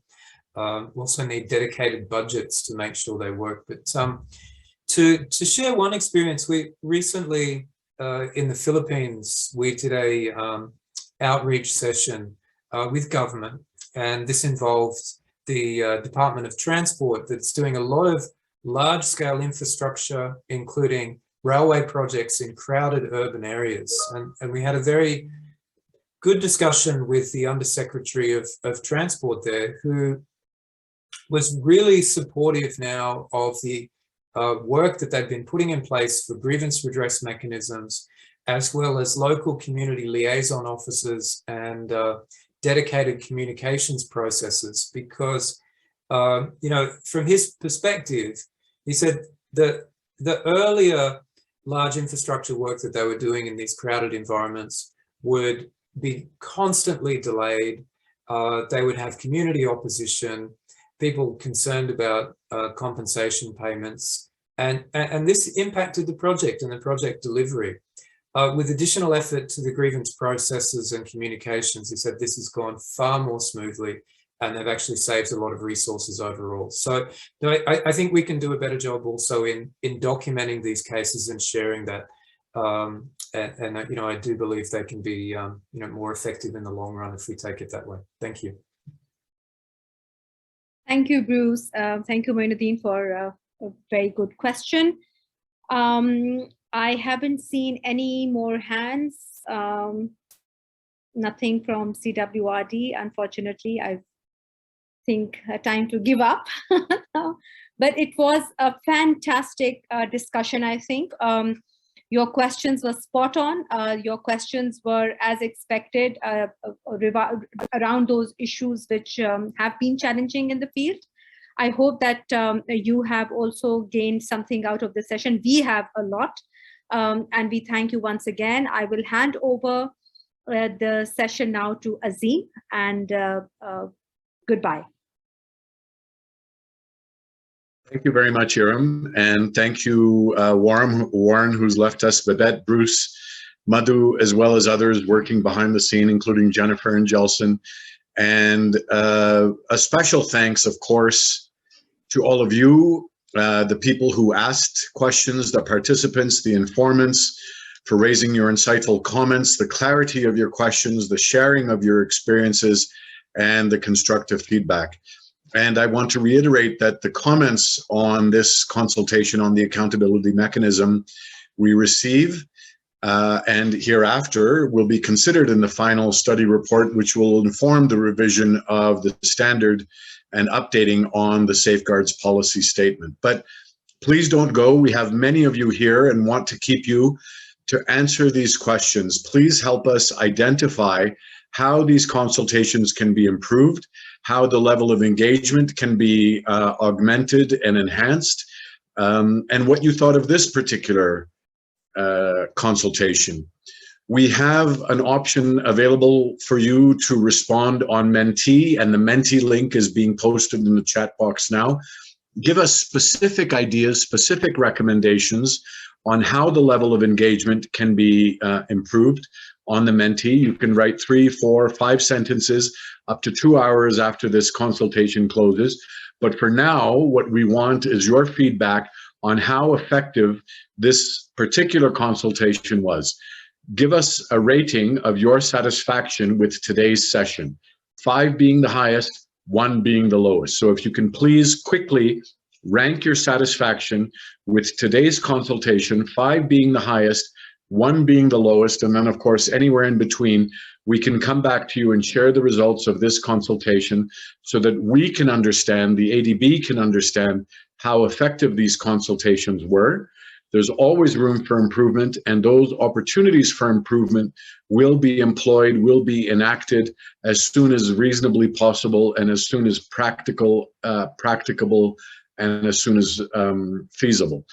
B: We also need dedicated budgets to make sure they work. But to share one experience, we recently in the Philippines, we did a outreach session with government, and this involved the Department of Transport that's doing a lot of large-scale infrastructure, including railway projects in crowded urban areas. And we had a very good discussion with the Undersecretary of Transport there, who was really supportive now of the work that they've been putting in place for grievance redress mechanisms, as well as local community liaison officers and dedicated communications processes. Because, you know, from his perspective, he said that the earlier large infrastructure work that they were doing in these crowded environments would be constantly delayed. They would have community opposition, people concerned about compensation payments, and this impacted the project and the project delivery. With additional effort to the grievance processes and communications, he said this has gone far more smoothly, and they've actually saved a lot of resources overall. So you know, I think we can do a better job also in documenting these cases and sharing that. And you know, I do believe they can be you know, more effective in the long run if we take it that way. Thank you.
F: Thank you, Bruce. Thank you, Moinuddin, for a very good question. I haven't seen any more hands. Nothing from CWRD, unfortunately. I think time to give up. But it was a fantastic discussion, I think. Your questions were spot on. Your questions were as expected around those issues which have been challenging in the field. I hope that you have also gained something out of the session. We have a lot, and we thank you once again. I will hand over the session now to Azim, and goodbye.
A: Thank you very much, Iram, and thank you, Warren, who's left us, Babette, Bruce, Madhu, as well as others working behind the scene, including Jennifer and Jelson. And a special thanks, of course, to all of you, the people who asked questions, the participants, the informants, for raising your insightful comments, the clarity of your questions, the sharing of your experiences, and the constructive feedback. And I want to reiterate that the comments on this consultation on the accountability mechanism we receive and hereafter will be considered in the final study report, which will inform the revision of the standard and updating on the safeguards policy statement. But please don't go. We have many of you here and want to keep you to answer these questions. Please help us identify how these consultations can be improved, how the level of engagement can be augmented and enhanced, and what you thought of this particular consultation. We have an option available for you to respond on Mentee, and the Mentee link is being posted in the chat box now. Give us specific ideas, specific recommendations on how the level of engagement can be improved on the Mentee. You can write 3, 4, 5 sentences up to 2 hours after this consultation closes. But for now, what we want is your feedback on how effective this particular consultation was. Give us a rating of your satisfaction with today's session, 5 being the highest, 1 being the lowest. So if you can please quickly rank your satisfaction with today's consultation, 5 being the highest, 1 being the lowest, and then of course anywhere in between, we can come back to you and share the results of this consultation so that we can understand, the ADB can understand how effective these consultations were. There's always room for improvement, and those opportunities for improvement will be employed, will be enacted as soon as reasonably possible and as soon as practicable, and as soon as feasible.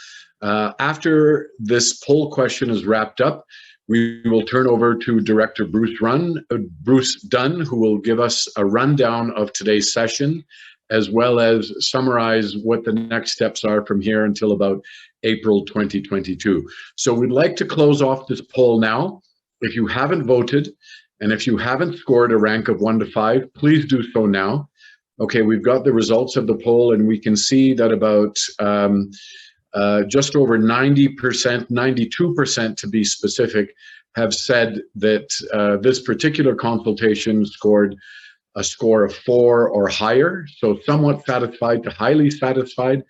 A: After this poll question is wrapped up, we will turn over to Director Bruce Dunn, who will give us a rundown of today's session, as well as summarize what the next steps are from here until about April 2022. So we'd like to close off this poll now. If you haven't voted, and if you haven't scored a rank of 1 to 5, please do so now. Okay, we've got the results of the poll, and we can see that about just over 90%, 92% to be specific, have said that this particular consultation scored a score of 4 or higher, so somewhat satisfied to highly satisfied,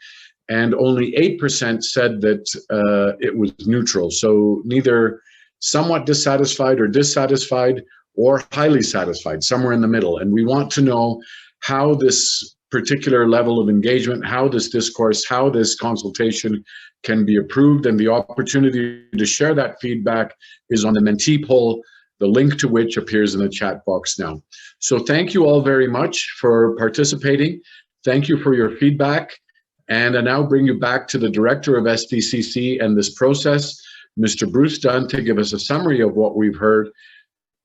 A: and only 8% said that it was neutral, so neither somewhat dissatisfied or dissatisfied or highly satisfied, somewhere in the middle. And we want to know how this particular level of engagement, how this discourse, how this consultation can be improved, and the opportunity to share that feedback is on the Mentee poll, the link to which appears in the chat box now. So thank you all very much for participating. Thank you for your feedback. And I now bring you back to the Director of SDCC and this process, Mr. Bruce Dunn, to give us a summary of what we've heard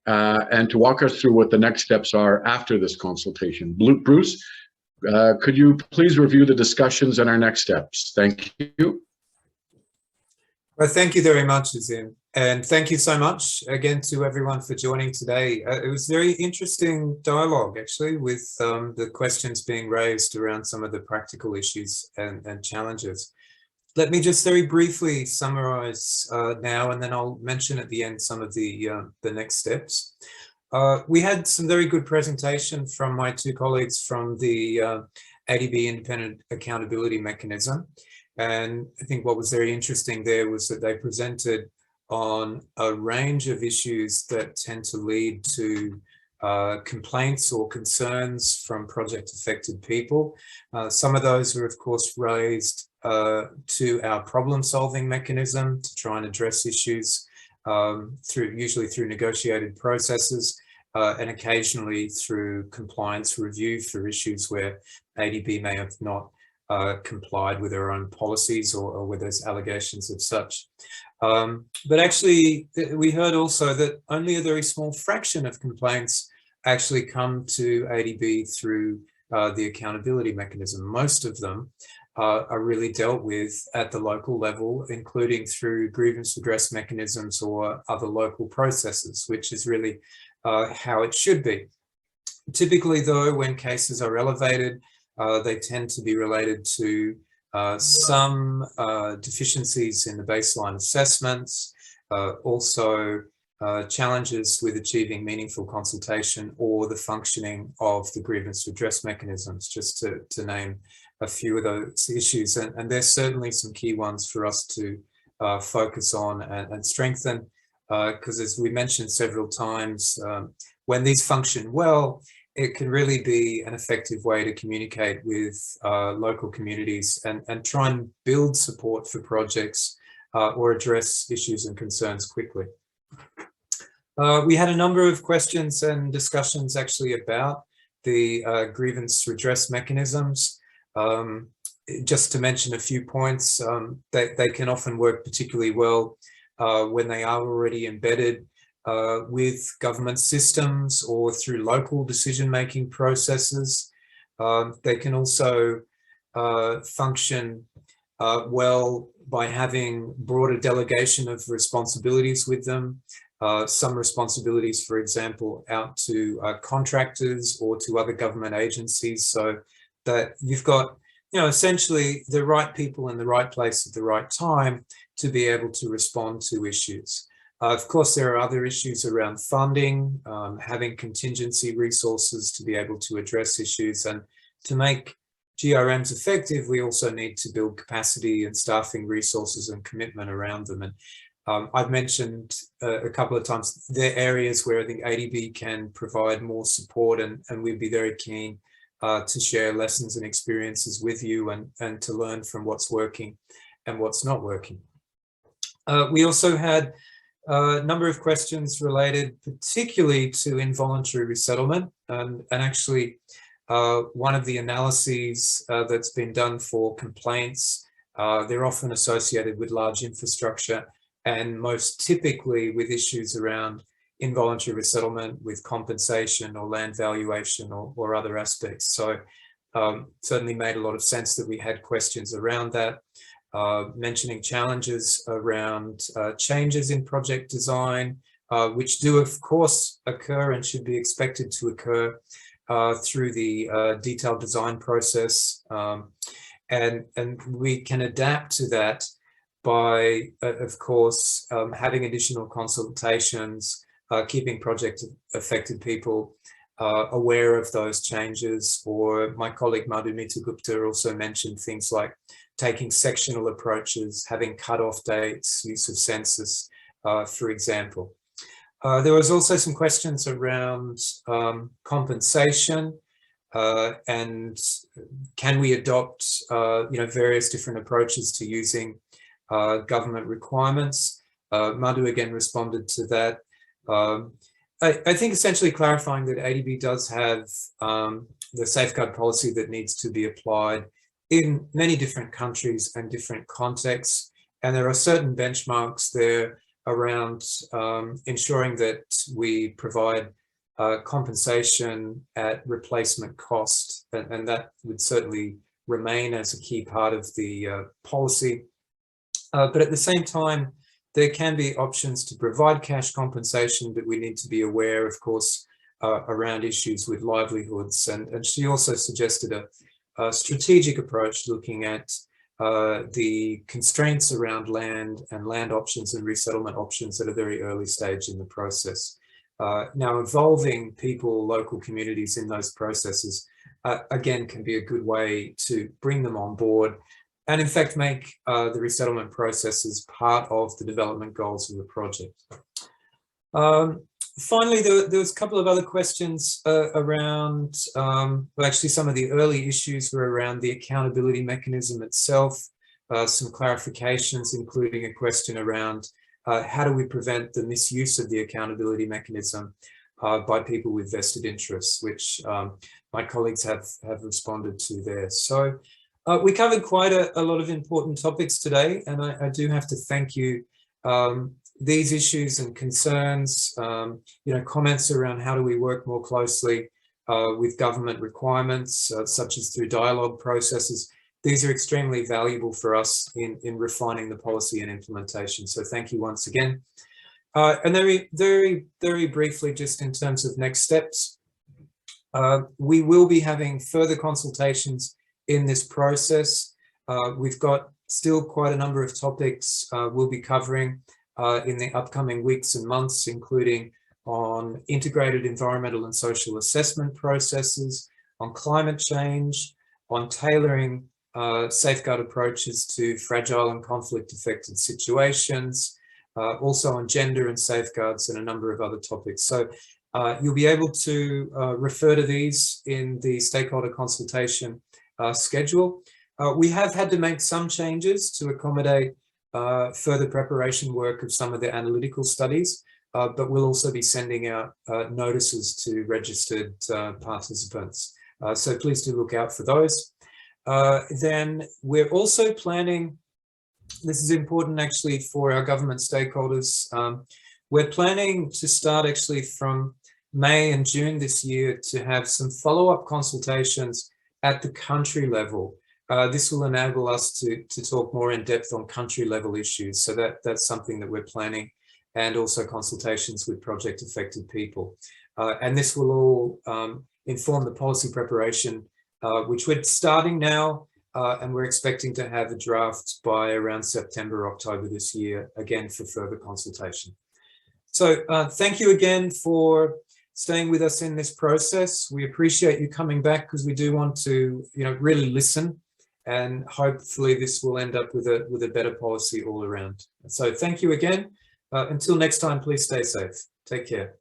A: and to walk us through what the next steps are after this consultation. Bruce, could you please review the discussions and our next steps? Thank you.
B: Well, thank you very much, Azim. And thank you so much again to everyone for joining today. It was very interesting dialogue, actually, with the questions being raised around some of the practical issues and challenges. Let me just very briefly summarize now, and then I'll mention at the end some of the next steps. We had some very good presentation from my 2 colleagues from the ADB Independent Accountability Mechanism. And I think what was very interesting there was that they presented on a range of issues that tend to lead to complaints or concerns from project affected people. Some of those were, of course, raised to our problem solving mechanism to try and address issues usually through negotiated processes and occasionally through compliance review for issues where ADB may have not complied with their own policies or where there's allegations of such. But actually, we heard also that only a very small fraction of complaints actually come to ADB through the accountability mechanism. Most of them are really dealt with at the local level, including through grievance redress mechanisms or other local processes, which is really how it should be. Typically, though, when cases are elevated, they tend to be related to some deficiencies in the baseline assessments, also challenges with achieving meaningful consultation or the functioning of the grievance redress mechanisms, just to name a few of those issues. And there's certainly some key ones for us to focus on and strengthen, because as we mentioned several times, when these function well, it can really be an effective way to communicate with local communities and try and build support for projects or address issues and concerns quickly. We had a number of questions and discussions actually about the grievance redress mechanisms. Just to mention a few points, they can often work particularly well when they are already embedded with government systems or through local decision-making processes. They can also function well by having broader delegation of responsibilities with them. Some responsibilities, for example, out to contractors or to other government agencies, so that you've got, essentially the right people in the right place at the right time to be able to respond to issues. Of course, there are other issues around funding, having contingency resources to be able to address issues, and to make GRMs effective, we also need to build capacity and staffing resources and commitment around them. And I've mentioned a couple of times, there are areas where I think ADB can provide more support, and we'd be very keen to share lessons and experiences with you and to learn from what's working and what's not working. We also had a number of questions related particularly to involuntary resettlement, and actually one of the analyses that's been done for complaints, they're often associated with large infrastructure, and most typically with issues around involuntary resettlement with compensation or land valuation or other aspects. So certainly made a lot of sense that we had questions around that, mentioning challenges around changes in project design, which do of course occur and should be expected to occur through the detailed design process. And we can adapt to that by, of course, having additional consultations, keeping project affected people aware of those changes. Or my colleague Madhumita Gupta also mentioned things like taking sectional approaches, having cut-off dates, use of census, for example. There was also some questions around compensation and can we adopt various different approaches to using government requirements. Madhu again responded to that. I think essentially clarifying that ADB does have the safeguard policy that needs to be applied in many different countries and different contexts. And there are certain benchmarks there around ensuring that we provide compensation at replacement cost. And that would certainly remain as a key part of the policy. But at the same time, there can be options to provide cash compensation, but we need to be aware, of course, around issues with livelihoods. And she also suggested a strategic approach looking at the constraints around land and land options and resettlement options at a very early stage in the process. Now, involving people, local communities in those processes, again, can be a good way to bring them on board and in fact make the resettlement processes part of the development goals of the project. Finally, there was a couple of other questions around, well, actually some of the early issues were around the accountability mechanism itself, some clarifications, including a question around how do we prevent the misuse of the accountability mechanism by people with vested interests, which my colleagues have responded to there. So we covered quite a lot of important topics today, and I do have to thank you. These issues and concerns, comments around how do we work more closely with government requirements, such as through dialogue processes. These are extremely valuable for us in refining the policy and implementation. So thank you once again. And very, very, very briefly, just in terms of next steps, we will be having further consultations in this process. We've got still quite a number of topics we'll be covering in the upcoming weeks and months, including on integrated environmental and social assessment processes, on climate change, on tailoring safeguard approaches to fragile and conflict affected situations, also on gender and safeguards, and a number of other topics. So you'll be able to refer to these in the stakeholder consultation schedule. We have had to make some changes to accommodate further preparation work of some of the analytical studies, but we'll also be sending out notices to registered participants. So please do look out for those. Then we're also planning this is important actually for our government stakeholders. We're planning to start actually from May and June this year to have some follow-up consultations at the country level. This will enable us to talk more in depth on country level issues. So that's something that we're planning, and also consultations with project affected people. And this will all inform the policy preparation, which we're starting now, and we're expecting to have a draft by around September, October this year, again for further consultation. So thank you again for staying with us in this process. We appreciate you coming back because we do want to, really listen, and hopefully this will end up with a better policy all around. So thank you again. Until next time, please stay safe. Take care.